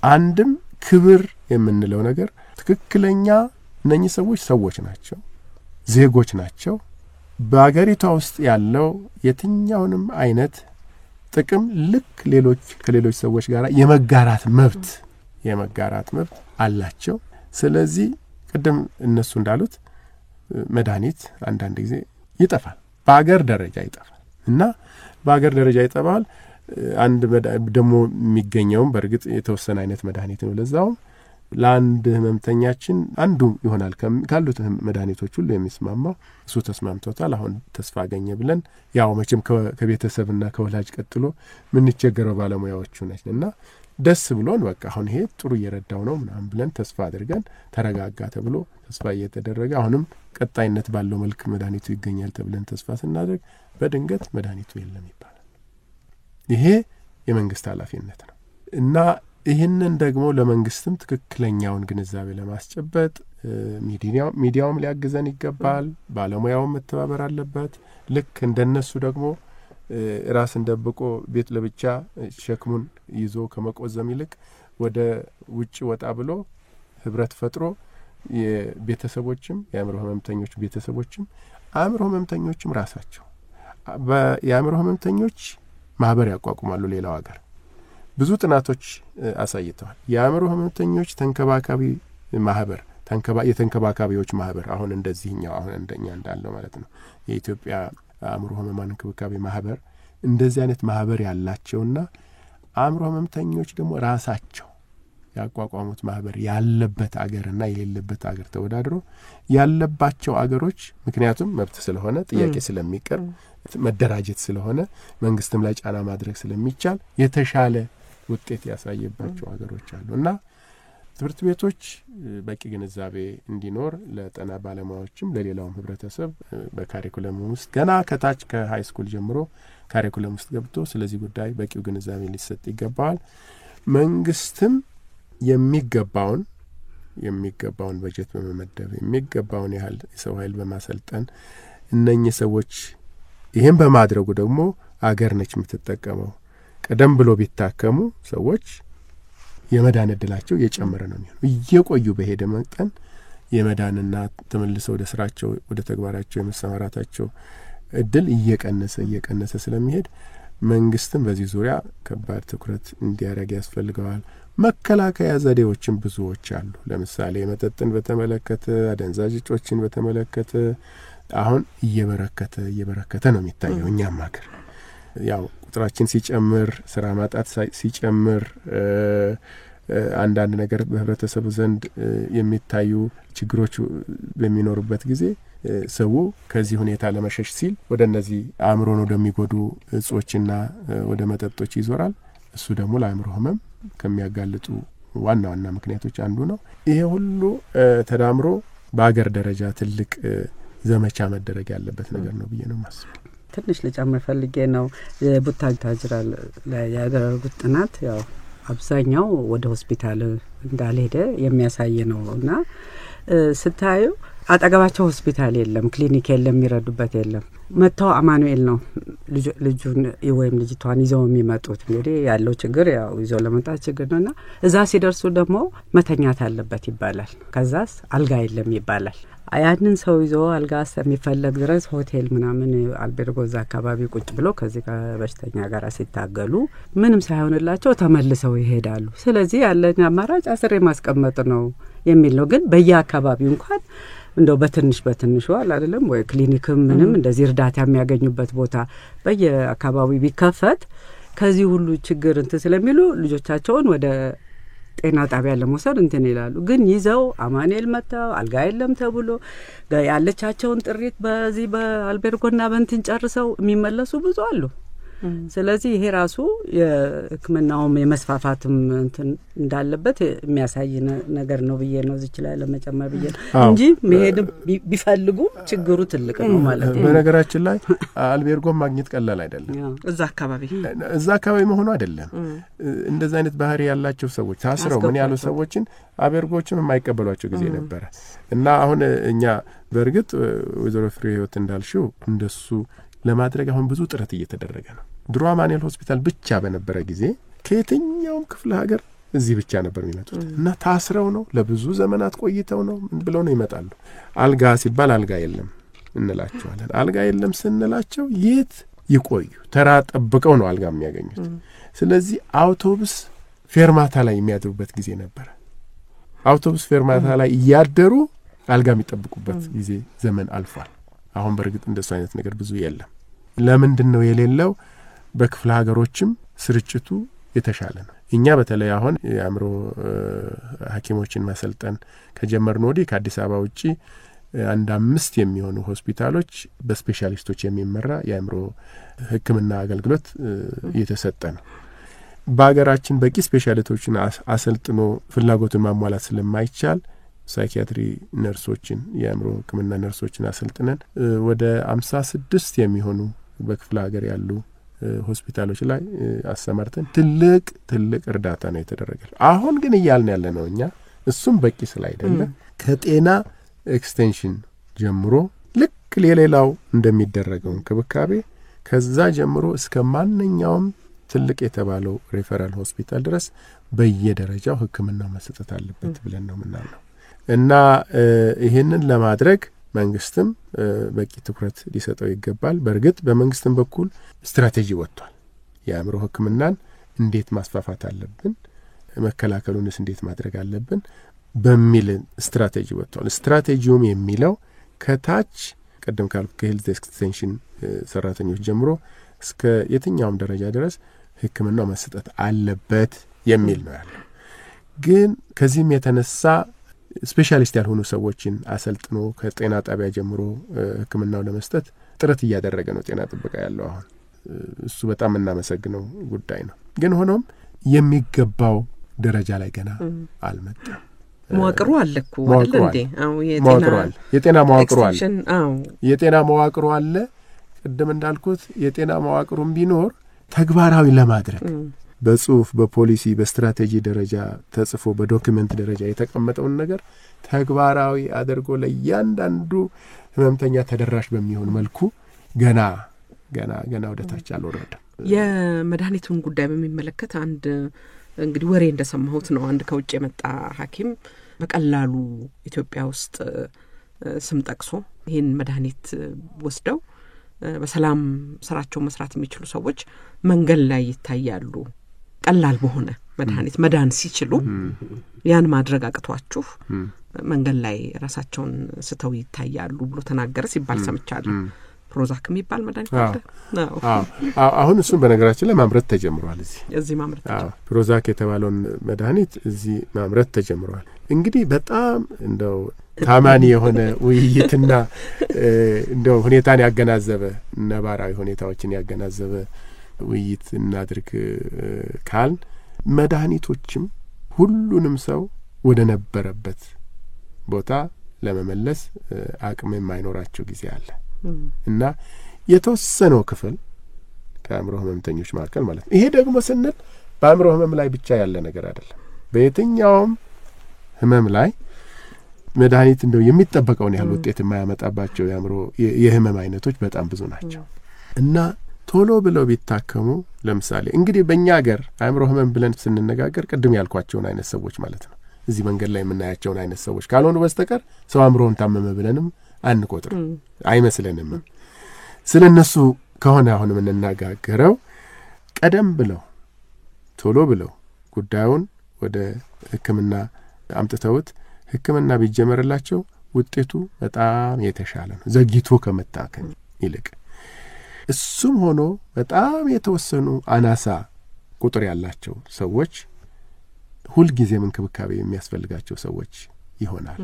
አንድም ክብር የምንለው ነገር ትክክለኛ እነኚህ ሰዎች ናቸው፣ ዜጎች ናቸው። በአገሪቷ ውስጥ ያለው የትኛውንም አይነት ጥቅም ልክ ከሌሎች ሰዎች ጋር የመጋራት መብት አላቸው። ስለዚህ ቅድም እነሱ እንዳሉት መድኃኒት አንዳንድ ጊዜ ይጠፋል፣ በአገር ደረጃ ይጠፋል እና በአገር ደረጃ ይጠፋል። አንድ ደግሞ የሚገኘውም በእርግጥ የተወሰነ አይነት መድኃኒት ነው። ለዛውም ለአንድ ህመምተኛችን አንዱ ይሆናል ካሉት መድኃኒቶች ሁሉ የሚስማማው እሱ ተስማምቶታል። አሁን ተስፋ አገኘ ብለን ያው መቼም ከቤተሰብና ከወላጅ ቀጥሎ ምን ይቸገረው ባለሙያዎቹ ነች እና ደስ ብሎን በቃ አሁን ይሄ ጥሩ እየረዳው ነው ምናምን ብለን ተስፋ አድርገን ተረጋጋ ተብሎ ተስፋ እየተደረገ አሁንም ቀጣይነት ባለው መልክ መድኃኒቱ ይገኛል ተብለን ተስፋ ስናደርግ በድንገት መድኃኒቱ የለም ይባላል። ይሄ የመንግስት ኃላፊነት ነው እና ይህንን ደግሞ ለመንግስትም ትክክለኛውን ግንዛቤ ለማስጨበጥ ሚዲያውም ሊያግዘን ይገባል። ባለሙያውም መተባበር አለበት። ልክ እንደነሱ ደግሞ ራስን ደብቆ ቤት ለብቻ ሸክሙን ይዞ ከመቆዘም ይልቅ ወደ ውጭ ወጣ ብሎ ህብረት ፈጥሮ የቤተሰቦችም የአእምሮ ህመምተኞች ቤተሰቦችም አእምሮ ህመምተኞችም ራሳቸው የአእምሮ ህመምተኞች ማህበር ያቋቁማሉ። ሌላው ሀገር ብዙ ጥናቶች አሳይተዋል። የአእምሮ ህመምተኞች ተንከባካቢ ማህበር የተንከባካቢዎች ማህበር አሁን እንደዚህኛው አሁን እንደኛ እንዳለው ማለት ነው የኢትዮጵያ አእምሮ ህሙማን እንክብካቤ ማህበር እንደዚህ አይነት ማህበር ያላቸውና አእምሮ ህመምተኞች ደግሞ ራሳቸው ያቋቋሙት ማህበር ያለበት አገርና የሌለበት አገር ተወዳድሮ ያለባቸው አገሮች ምክንያቱም መብት ስለሆነ ጥያቄ ስለሚቀርብ መደራጀት ስለሆነ መንግስትም ላይ ጫና ማድረግ ስለሚቻል የተሻለ ውጤት ያሳየባቸው አገሮች አሉና ትምህርት ቤቶች በቂ ግንዛቤ እንዲኖር ለጤና ባለሙያዎችም ለሌላውም ህብረተሰብ በካሪኩለም ውስጥ ገና ከታች ከሃይ ስኩል ጀምሮ ካሪኩለም ውስጥ ገብቶ ስለዚህ ጉዳይ በቂው ግንዛቤ ሊሰጥ ይገባዋል። መንግስትም የሚገባውን በጀት በመመደብ የሚገባውን ያህል የሰው ኃይል በማሰልጠን እነኚህ ሰዎች ይህን በማድረጉ ደግሞ አገር ነች የምትጠቀመው። ቀደም ብሎ ቢታከሙ ሰዎች የመዳን እድላቸው እየጨመረ ነው የሚሆነው። እየቆዩ በሄደ መጠን የመዳንና ተመልሰው ወደ ስራቸው ወደ ተግባራቸው የመሰማራታቸው እድል እየቀነሰ ስለሚሄድ መንግስትም በዚህ ዙሪያ ከባድ ትኩረት እንዲያደርግ ያስፈልገዋል። መከላከያ ዘዴዎችን ብዙዎች አሉ። ለምሳሌ መጠጥን በተመለከተ አደንዛዥ እጾችን በተመለከተ አሁን እየበረከተ ነው የሚታየው እኛም ሀገር ያው ቁጥራችን ሲጨምር ስራ ማጣት ሲጨምር አንዳንድ ነገር በህብረተሰቡ ዘንድ የሚታዩ ችግሮች በሚኖሩበት ጊዜ ሰው ከዚህ ሁኔታ ለመሸሽ ሲል ወደ እነዚህ አእምሮን ወደሚጎዱ እጾችና ወደ መጠጦች ይዞራል። እሱ ደግሞ ለአእምሮ ህመም ከሚያጋልጡ ዋና ምክንያቶች አንዱ ነው። ይሄ ሁሉ ተዳምሮ በአገር ደረጃ ትልቅ ዘመቻ መደረግ ያለበት ነገር ነው ብዬ ነው ማስበው። ትንሽ ልጨምር ፈልጌ ነው ቡታጅራ ላይ ያደረጉት ጥናት ያው አብዛኛው ወደ ሆስፒታል እንዳልሄደ የሚያሳይ ነው እና ስታዩ አጠገባቸው ሆስፒታል የለም፣ ክሊኒክ የለም፣ የሚረዱበት የለም። መጥተው አማኑኤል ነው ልጁን ወይም ልጅቷን ይዘው የሚመጡት። እንግዲህ ያለው ችግር ያው ይዘው ለመምጣት ችግር ነውና እዛ ሲደርሱ ደግሞ መተኛት አለበት ይባላል። ከዛስ አልጋ የለም ይባላል። ያንን ሰው ይዞ አልጋ የሚፈለግ ድረስ ሆቴል ምናምን አልቤርጎ እዛ አካባቢ ቁጭ ብሎ ከዚህ በሽተኛ ጋር ሲታገሉ ምንም ሳይሆንላቸው ተመልሰው ይሄዳሉ። ስለዚህ ያለኝ አማራጭ አስሬ ማስቀመጥ ነው የሚል ነው። ግን በየአካባቢው እንኳን እንደው በትንሹ አይደለም ወይ ክሊኒክም ምንም እንደዚህ እርዳታ የሚያገኙበት ቦታ በየአካባቢው ቢከፈት ከዚህ ሁሉ ችግር ስለሚሉ ልጆቻቸውን ወደ ጤና ጣቢያ ለመውሰድ ይላሉ። ግን ይዘው አማኑኤል መጣው አልጋ የለም ተብሎ ያለቻቸውን ጥሪት በዚህ በአልቤርጎና በእንትን ጨርሰው የሚመለሱ ብዙ አሉ። ስለዚህ ይሄ ራሱ የሕክምናውም የመስፋፋትም እንትን እንዳለበት የሚያሳይ ነገር ነው ብዬ ነው እዚህ ላይ ለመጨመር ብዬ እንጂ መሄድ ቢፈልጉ ችግሩ ትልቅ ነው ማለት ነው። በነገራችን ላይ አልቤርጎም ማግኘት ቀላል አይደለም። እዛ አካባቢ መሆኑ አይደለም። እንደዚህ አይነት ባህሪ ያላቸው ሰዎች ታስረው ምን ያሉ ሰዎችን አልቤርጎችም የማይቀበሏቸው ጊዜ ነበረ እና አሁን እኛ በእርግጥ ወይዘሮ ፍሬ ህይወት እንዳልሽው እንደሱ ለማድረግ አሁን ብዙ ጥረት እየተደረገ ነው። ድሮ አማኑኤል ሆስፒታል ብቻ በነበረ ጊዜ ከየትኛውም ክፍለ ሀገር እዚህ ብቻ ነበር የሚመጡት እና ታስረው ነው ለብዙ ዘመናት ቆይተው ነው ብለው ነው ይመጣሉ። አልጋ ሲባል አልጋ የለም እንላቸዋለን። አልጋ የለም ስንላቸው የት ይቆዩ? ተራ ጠብቀው ነው አልጋ የሚያገኙት። ስለዚህ አውቶቡስ ፌርማታ ላይ የሚያድሩበት ጊዜ ነበር። አውቶቡስ ፌርማታ ላይ እያደሩ አልጋ የሚጠብቁበት ጊዜ ዘመን አልፏል። አሁን በርግጥ እንደሱ አይነት ነገር ብዙ የለም። ለምንድን ነው የሌለው? በክፍለ ሀገሮችም ስርጭቱ የተሻለ ነው። እኛ በተለይ አሁን የአእምሮ ሐኪሞችን ማሰልጠን ከጀመርን ወዲህ ከአዲስ አበባ ውጪ አንድ 5 የሚሆኑ ሆስፒታሎች በስፔሻሊስቶች የሚመራ የአእምሮ ሕክምና አገልግሎት እየተሰጠ ነው። በአገራችን በቂ ስፔሻሊስቶችን አሰልጥኖ ፍላጎትን ማሟላት ስለማይቻል ሳይኪያትሪ ነርሶችን የአእምሮ ሕክምና ነርሶችን አሰልጥነን ወደ 56 የሚሆኑ በክፍለ ሀገር ያሉ ሆስፒታሎች ላይ አሰማርተን ትልቅ እርዳታ ነው የተደረገው። አሁን ግን እያልን ያለ ነው እኛ እሱም በቂ ስላይደለ ከጤና ኤክስቴንሽን ጀምሮ ልክ ለሌላው እንደሚደረገው እንክብካቤ ከዛ ጀምሮ እስከ ማንኛውም ትልቅ የተባለው ሬፈራል ሆስፒታል ድረስ በየደረጃው ሕክምና መስጠት አለበት ብለን ነው ምናለው እና ይሄንን ለማድረግ መንግስትም በቂ ትኩረት ሊሰጠው ይገባል። በርግጥ በመንግስትም በኩል ስትራቴጂ ወጥቷል። የአእምሮ ሕክምናን እንዴት ማስፋፋት አለብን፣ መከላከሉንስ እንዴት ማድረግ አለብን፣ በሚል ስትራቴጂ ወጥቷል። ስትራቴጂውም የሚለው ከታች ቀደም ካልኩ ከሄልዝ ኤክስቴንሽን ሰራተኞች ጀምሮ እስከ የትኛውም ደረጃ ድረስ ሕክምናው መስጠት አለበት የሚል ነው ያለው። ግን ከዚህም የተነሳ ስፔሻሊስት ያልሆኑ ሰዎችን አሰልጥኖ ከጤና ጣቢያ ጀምሮ ሕክምናው ለመስጠት ጥረት እያደረገ ነው ጤና ጥበቃ ያለው አሁን። እሱ በጣም እናመሰግነው ጉዳይ ነው። ግን ሆኖም የሚገባው ደረጃ ላይ ገና አልመጣም። መዋቅሩ አለ እኮ አይደል እንዴ? መዋቅሩ አለ፣ የጤና መዋቅሩ አለ፣ የጤና መዋቅሩ አለ። ቅድም እንዳልኩት የጤና መዋቅሩም ቢኖር ተግባራዊ ለማድረግ በጽሁፍ በፖሊሲ በስትራቴጂ ደረጃ ተጽፎ በዶክመንት ደረጃ የተቀመጠውን ነገር ተግባራዊ አድርጎ ለእያንዳንዱ ህመምተኛ ተደራሽ በሚሆን መልኩ ገና ወደ ታች አልወረደም። የመድኃኒቱን ጉዳይ በሚመለከት አንድ እንግዲህ ወሬ እንደሰማሁት ነው። አንድ ከውጭ የመጣ ሐኪም በቀላሉ ኢትዮጵያ ውስጥ ስም ጠቅሶ ይህን መድኃኒት ወስደው በሰላም ስራቸው መስራት የሚችሉ ሰዎች መንገድ ላይ ይታያሉ። ቀላል በሆነ መድኃኒት መዳን ሲችሉ ያን ማድረግ አቅቷችሁ መንገድ ላይ ራሳቸውን ስተው ይታያሉ ብሎ ተናገረ ሲባል ሰምቻለሁ። ፕሮዛክ የሚባል መድኃኒት አለ። አሁን እሱን በነገራችን ላይ ማምረት ተጀምሯል። እዚህ ማምረት ተጀምሯል። ፕሮዛክ የተባለውን መድኃኒት እዚህ ማምረት ተጀምሯል። እንግዲህ በጣም እንደው ታማኒ የሆነ ውይይትና እንደው ሁኔታን ያገናዘበ ነባራዊ ሁኔታዎችን ያገናዘበ ውይይት እናድርግ ካል መድኃኒቶችም ሁሉንም ሰው ወደ ነበረበት ቦታ ለመመለስ አቅም የማይኖራቸው ጊዜ አለ እና የተወሰነው ክፍል ከአእምሮ ህመምተኞች መካከል ማለት ነው። ይሄ ደግሞ ስንል በአእምሮ ህመም ላይ ብቻ ያለ ነገር አይደለም። በየትኛውም ህመም ላይ መድኃኒት እንደው የሚጠበቀውን ያህል ውጤት የማያመጣባቸው የአእምሮ የህመም አይነቶች በጣም ብዙ ናቸው እና ቶሎ ብለው ቢታከሙ ለምሳሌ እንግዲህ በእኛ ሀገር አእምሮ ህመም ብለን ስንነጋገር ቅድም ያልኳቸውን አይነት ሰዎች ማለት ነው። እዚህ መንገድ ላይ የምናያቸውን አይነት ሰዎች ካልሆኑ በስተቀር ሰው አእምሮውን ታመመ ብለንም አንቆጥርም፣ አይመስለንም። ስለ እነሱ ከሆነ አሁን የምንነጋገረው ቀደም ብለው ቶሎ ብለው ጉዳዩን ወደ ሕክምና አምጥተውት ሕክምና ቢጀመርላቸው ውጤቱ በጣም የተሻለ ነው ዘግይቶ ከመታከም ይልቅ። እሱም ሆኖ በጣም የተወሰኑ አናሳ ቁጥር ያላቸው ሰዎች ሁልጊዜም እንክብካቤ የሚያስፈልጋቸው ሰዎች ይሆናል።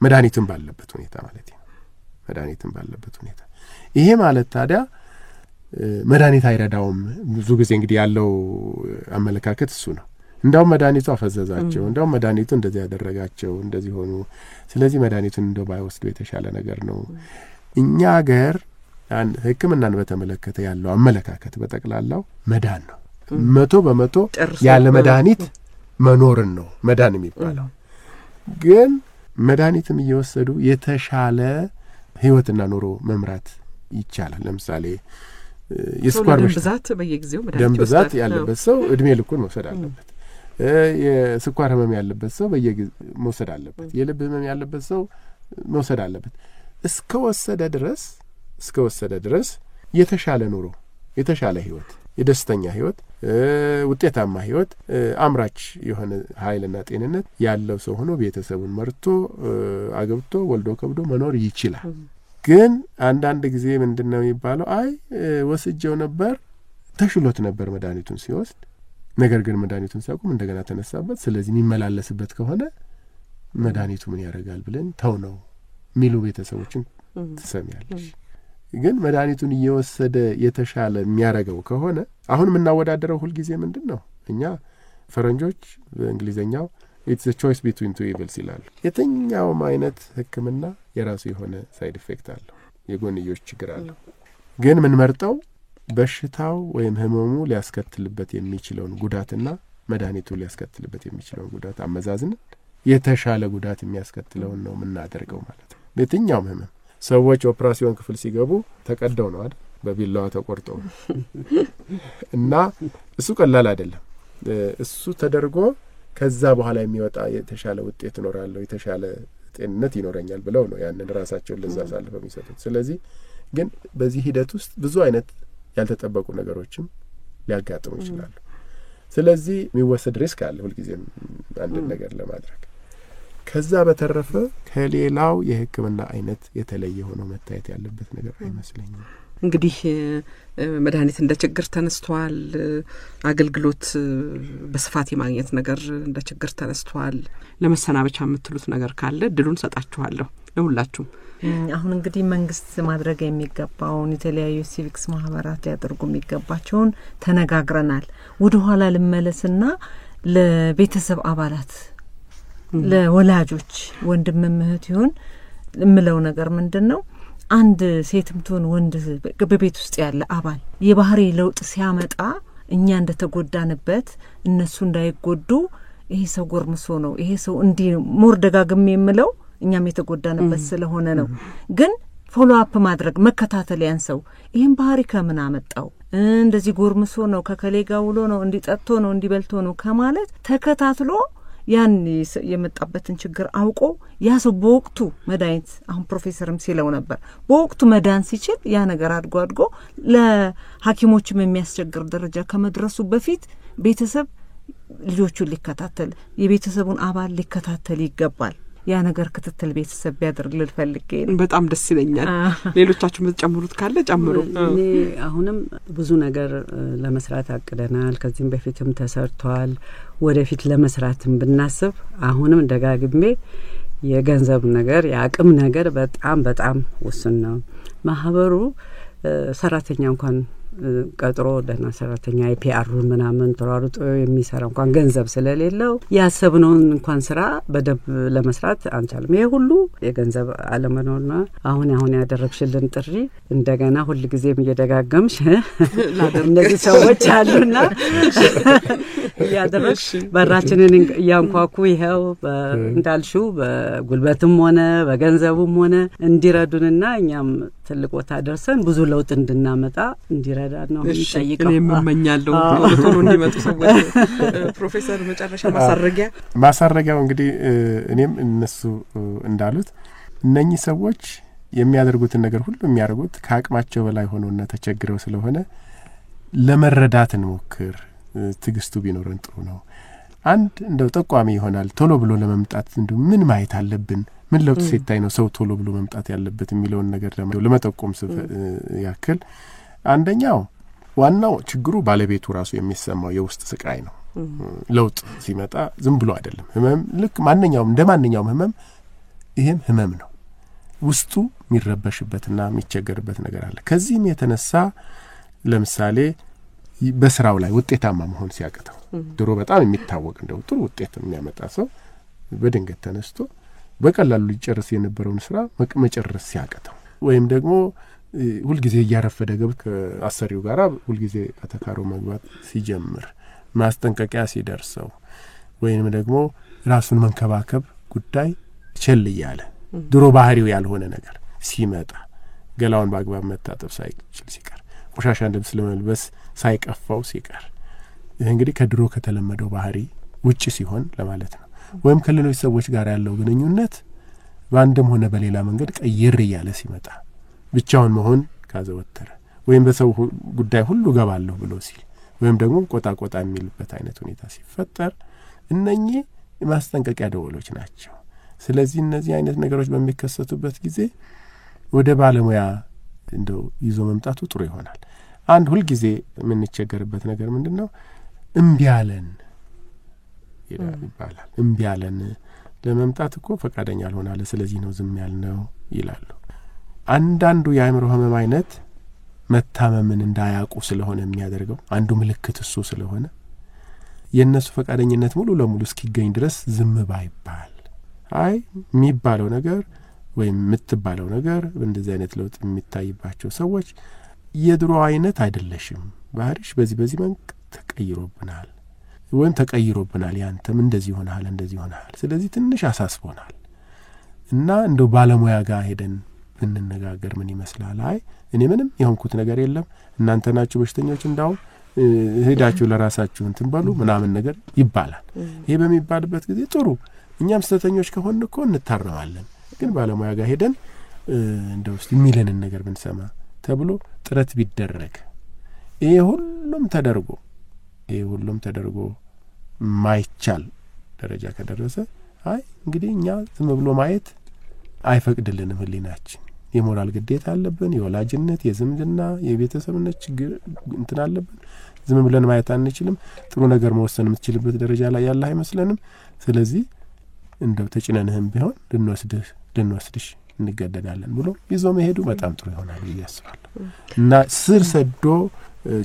መድኃኒትም ባለበት ሁኔታ ማለት ነው። መድኃኒትም ባለበት ሁኔታ ይሄ ማለት ታዲያ መድኃኒት አይረዳውም። ብዙ ጊዜ እንግዲህ ያለው አመለካከት እሱ ነው። እንዳውም መድኃኒቱ አፈዘዛቸው፣ እንዳውም መድኃኒቱ እንደዚህ ያደረጋቸው፣ እንደዚህ ሆኑ፣ ስለዚህ መድኃኒቱን እንደው ባይወስዱ የተሻለ ነገር ነው። እኛ ሀገር ሕክምናን በተመለከተ ያለው አመለካከት በጠቅላላው መዳን ነው። 100% ያለ መድኃኒት መኖርን ነው መዳን የሚባለው። ግን መድኃኒትም እየወሰዱ የተሻለ ህይወትና ኑሮ መምራት ይቻላል። ለምሳሌ የስኳር ብዛት በየጊዜው ደም ብዛት ያለበት ሰው እድሜ ልኩን መውሰድ አለበት። የስኳር ህመም ያለበት ሰው በየጊዜው መውሰድ አለበት። የልብ ህመም ያለበት ሰው መውሰድ አለበት። እስከወሰደ ድረስ የተሻለ ኑሮ፣ የተሻለ ህይወት፣ የደስተኛ ህይወት፣ ውጤታማ ህይወት፣ አምራች የሆነ ኃይልና ጤንነት ያለው ሰው ሆኖ ቤተሰቡን መርቶ አገብቶ ወልዶ ከብዶ መኖር ይችላል። ግን አንዳንድ ጊዜ ምንድነው የሚባለው? አይ ወስጄው ነበር ተሽሎት ነበር መድኃኒቱን ሲወስድ፣ ነገር ግን መድኃኒቱን ሲያቆም እንደገና ተነሳበት። ስለዚህ የሚመላለስበት ከሆነ መድኃኒቱ ምን ያደርጋል ብለን ተው ነው የሚሉ ቤተሰቦችን ትሰሚያለሽ። ግን መድኃኒቱን እየወሰደ የተሻለ የሚያደርገው ከሆነ አሁን የምናወዳደረው ሁልጊዜ ምንድን ነው? እኛ ፈረንጆች በእንግሊዝኛው ኢትስ a choice between two evils ይላሉ። የትኛውም አይነት ሕክምና የራሱ የሆነ ሳይድ ኢፌክት አለው፣ የጎንዮሽ ችግር አለው። ግን ምን መርጠው በሽታው ወይም ህመሙ ሊያስከትልበት የሚችለውን ጉዳትና መድኃኒቱ ሊያስከትልበት የሚችለውን ጉዳት አመዛዝን የተሻለ ጉዳት የሚያስከትለውን ነው የምናደርገው ማለት ነው። የትኛውም ህመም ሰዎች ኦፕራሲዮን ክፍል ሲገቡ ተቀደው ነው አይደል? በቢላዋ ተቆርጠው እና እሱ ቀላል አይደለም። እሱ ተደርጎ ከዛ በኋላ የሚወጣ የተሻለ ውጤት ይኖራል፣ የተሻለ ጤንነት ይኖረኛል ብለው ነው ያንን ራሳቸውን ለዛ አሳልፈው የሚሰጡት። ስለዚህ ግን በዚህ ሂደት ውስጥ ብዙ አይነት ያልተጠበቁ ነገሮችም ሊያጋጥሙ ይችላሉ። ስለዚህ የሚወሰድ ሪስክ አለ ሁልጊዜም አንድ ነገር ለማድረግ። ከዛ በተረፈ ከሌላው የሕክምና አይነት የተለየ ሆኖ መታየት ያለበት ነገር አይመስለኝም። እንግዲህ መድኃኒት እንደ ችግር ተነስቷል። አገልግሎት በስፋት የማግኘት ነገር እንደ ችግር ተነስቷል። ለመሰናበቻ የምትሉት ነገር ካለ እድሉን ሰጣችኋለሁ ለሁላችሁም። አሁን እንግዲህ መንግስት ማድረግ የሚገባውን የተለያዩ ሲቪክስ ማህበራት ያደርጉ የሚገባቸውን ተነጋግረናል። ወደ ኋላ ልመለስና ለቤተሰብ አባላት ለወላጆች ወንድም እህት ይሁን እምለው ነገር ምንድነው? አንድ ሴትም ትሁን ወንድ በቤት ውስጥ ያለ አባል የባህሪ ለውጥ ሲያመጣ እኛ እንደተጎዳንበት እነሱ እንዳይጎዱ ይሄ ሰው ጎርምሶ ነው ይሄ ሰው እንዲህ ሞር ደጋግሜ የምለው እኛም የተጎዳንበት ስለሆነ ነው። ግን ፎሎ አፕ ማድረግ መከታተል ያንሰው ይሄን ባህሪ ከምን አመጣው እንደዚህ ጎርምሶ ነው ከከሌጋ ውሎ ነው እንዲጠጥቶ ነው እንዲበልቶ ነው ከማለት ተከታትሎ ያን የመጣበትን ችግር አውቆ ያ ሰው በወቅቱ መድኃኒት አሁን ፕሮፌሰርም ሲለው ነበር በወቅቱ መዳን ሲችል ያ ነገር አድጎ ለሐኪሞችም የሚያስቸግር ደረጃ ከመድረሱ በፊት ቤተሰብ ልጆቹን ሊከታተል የቤተሰቡን አባል ሊከታተል ይገባል። ያ ነገር ክትትል ቤተሰብ ቢያደርግ ልፈልግ በጣም ደስ ይለኛል። ሌሎቻችሁ የምትጨምሩት ካለ ጨምሩ። እኔ አሁንም ብዙ ነገር ለመስራት አቅደናል። ከዚህም በፊትም ተሰርቷል። ወደፊት ለመስራትም ብናስብ አሁንም ደጋግሜ የገንዘብ ነገር የአቅም ነገር በጣም ውስን ነው። ማህበሩ ሰራተኛ እንኳን ቀጥሮ ደህና ሰራተኛ አይፒአሩን ምናምን ተሯሩጦ የሚሰራ እንኳን ገንዘብ ስለሌለው ያሰብነውን እንኳን ስራ በደንብ ለመስራት አንቻልም። ይሄ ሁሉ የገንዘብ አለመኖርና አሁን ያደረግሽልን ጥሪ እንደገና ሁሉ ጊዜም እየደጋገምሽ እነዚህ ሰዎች አሉና ያደረግሽ በራችንን እያንኳኩ ይሄው እንዳልሽው በጉልበትም ሆነ በገንዘቡም ሆነ እንዲረዱንና እኛም ትልቅ ቦታ ደርሰን ብዙ ለውጥ እንድናመጣ እንዲረዳ ነው ጠይቀው እኔ የምመኛለሁ ቶሎ እንዲመጡ ሰዎች። ፕሮፌሰር መጨረሻ ማሳረጊያው እንግዲህ እኔም እነሱ እንዳሉት እነኚህ ሰዎች የሚያደርጉትን ነገር ሁሉ የሚያደርጉት ከአቅማቸው በላይ ሆነውና ተቸግረው ስለሆነ ለመረዳት እንሞክር። ትግስቱ ቢኖርን ጥሩ ነው። አንድ እንደው ጠቋሚ ይሆናል ቶሎ ብሎ ለመምጣት እንደው ምን ማየት አለብን ምን ለውጥ ሲታይ ነው ሰው ቶሎ ብሎ መምጣት ያለበት የሚለውን ነገር ለመጠቆም ያክል አንደኛው ዋናው ችግሩ ባለቤቱ ራሱ የሚሰማው የውስጥ ስቃይ ነው። ለውጥ ሲመጣ ዝም ብሎ አይደለም። ህመም ልክ እንደማንኛውም ህመም ይሄም ህመም ነው። ውስጡ የሚረበሽበትና የሚቸገርበት ነገር አለ። ከዚህም የተነሳ ለምሳሌ በስራው ላይ ውጤታማ መሆን ሲያቅተው ድሮ በጣም የሚታወቅ እንደው ጥሩ ውጤት የሚያመጣ ሰው በድንገት ተነስቶ በቀላሉ ሊጨርስ የነበረውን ስራ መጨረስ ሲያቅተው ወይም ደግሞ ሁልጊዜ እያረፈደ ገብቶ ከአሰሪው ጋር ሁልጊዜ አተካሮ መግባት ሲጀምር ማስጠንቀቂያ ሲደርሰው ወይም ደግሞ ራሱን መንከባከብ ጉዳይ ቸል እያለ ድሮ ባህሪው ያልሆነ ነገር ሲመጣ ገላውን በአግባብ መታጠብ ሳይችል ሲቀር ቆሻሻ ልብስ ለመልበስ ሳይቀፋው ሲቀር ይሄ እንግዲህ ከድሮ ከተለመደው ባህሪ ውጪ ሲሆን ለማለት ነው። ወይም ከሌሎች ሰዎች ጋር ያለው ግንኙነት በአንድም ሆነ በሌላ መንገድ ቀይር እያለ ሲመጣ ብቻውን መሆን ካዘወተረ ወይም በሰው ጉዳይ ሁሉ ገባለሁ ብሎ ሲል ወይም ደግሞ ቆጣ የሚልበት አይነት ሁኔታ ሲፈጠር እነኚህ ማስጠንቀቂያ ደወሎች ናቸው። ስለዚህ እነዚህ አይነት ነገሮች በሚከሰቱበት ጊዜ ወደ ባለሙያ እንደው ይዞ መምጣቱ ጥሩ ይሆናል። አንድ ሁሉ ጊዜ የምንቸገርበት ነገር ምንድነው? እምቢ አለን ይባላል። እምቢ አለን ለመምጣት እኮ ፈቃደኛ አልሆናለ ስለዚህ ነው ዝም ያልነው ይላሉ። አንዳንዱ የአእምሮ ህመም አይነት መታመምን እንዳያውቁ ስለሆነ የሚያደርገው አንዱ ምልክት እሱ ስለሆነ የነሱ ፈቃደኝነት ሙሉ ለሙሉ እስኪገኝ ድረስ ዝም ባይባል አይ የሚባለው ነገር ወይም የምትባለው ነገር እንደዚህ አይነት ለውጥ የሚታይባቸው ሰዎች የድሮ አይነት አይደለሽም ባህሪሽ በዚህ መንክ ተቀይሮብናል ወይም ተቀይሮብናል ያንተም እንደዚህ ሆነሃል ስለዚህ ትንሽ አሳስቦናል እና እንደው ባለሙያ ጋር ሄደን ብንነጋገር ምን ይመስላል? አይ እኔ ምንም የሆንኩት ነገር የለም እናንተ ናችሁ በሽተኞች እንዳው ሄዳችሁ ለራሳችሁ እንትን በሉ ምናምን ነገር ይባላል። ይሄ በሚባልበት ጊዜ ጥሩ እኛም ስተተኞች ከሆን እኮ እንታረማለን ግን ባለሙያ ጋር ሄደን እንደው እስቲ የሚለንን ነገር ብንሰማ ተብሎ ጥረት ቢደረግ ይሄ ሁሉም ተደርጎ ማይቻል ደረጃ ከደረሰ አይ እንግዲህ እኛ ዝም ብሎ ማየት አይፈቅድልንም ህሊናችን የሞራል ግዴታ አለብን የወላጅነት የዝምድና የቤተሰብነት ችግር እንትን አለብን ዝም ብለን ማየት አንችልም ጥሩ ነገር መወሰን የምትችልበት ደረጃ ላይ ያለ አይመስለንም ስለዚህ እንደው ተጭነንህም ቢሆን ልንወስድሽ እንገደዳለን ብሎ ይዞ መሄዱ በጣም ጥሩ ይሆናል ያስባለሁ እና ስር ሰዶ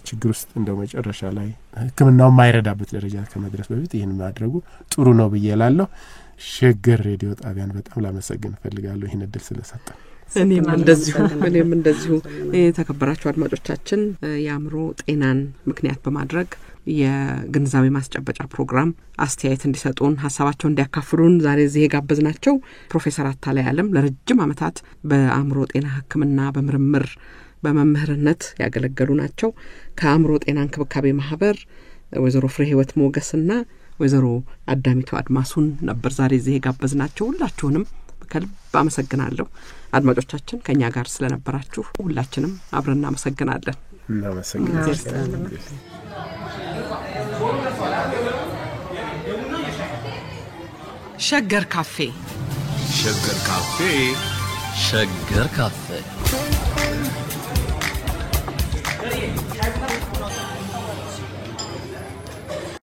ችግር ውስጥ እንደው መጨረሻ ላይ ህክምናው ማይረዳበት ደረጃ ከመድረስ በፊት ይሄን ማድረጉ ጥሩ ነው ብዬላለሁ ሸገር ሬዲዮ ጣቢያን በጣም ላመሰግን ፈልጋለሁ ይሄን እድል ስለሰጠን እኔም እንደዚሁ የተከበራችሁ አድማጮቻችን የአእምሮ ጤናን ምክንያት በማድረግ የግንዛቤ ማስጨበጫ ፕሮግራም አስተያየት እንዲሰጡን ሐሳባቸውን እንዲያካፍሉን ዛሬ እዚህ ጋበዝናቸው ፕሮፌሰር አታላይ ዓለም ለረጅም ዓመታት በአእምሮ ጤና ህክምና በምርምር በመምህርነት ያገለገሉ ናቸው ከአእምሮ ጤና እንክብካቤ ማህበር ወይዘሮ ፍሬ ህይወት ሞገስና ወይዘሮ አዳሚቱ አድማሱን ነበር ዛሬ እዚህ ጋበዝናቸው ሁላችሁንም ከልብ አመሰግናለሁ አድማጮቻችን ከኛ ጋር ስለነበራችሁ ሁላችንም አብረን እናመሰግናለን ሸገር ካፌ ሸገር ካፌ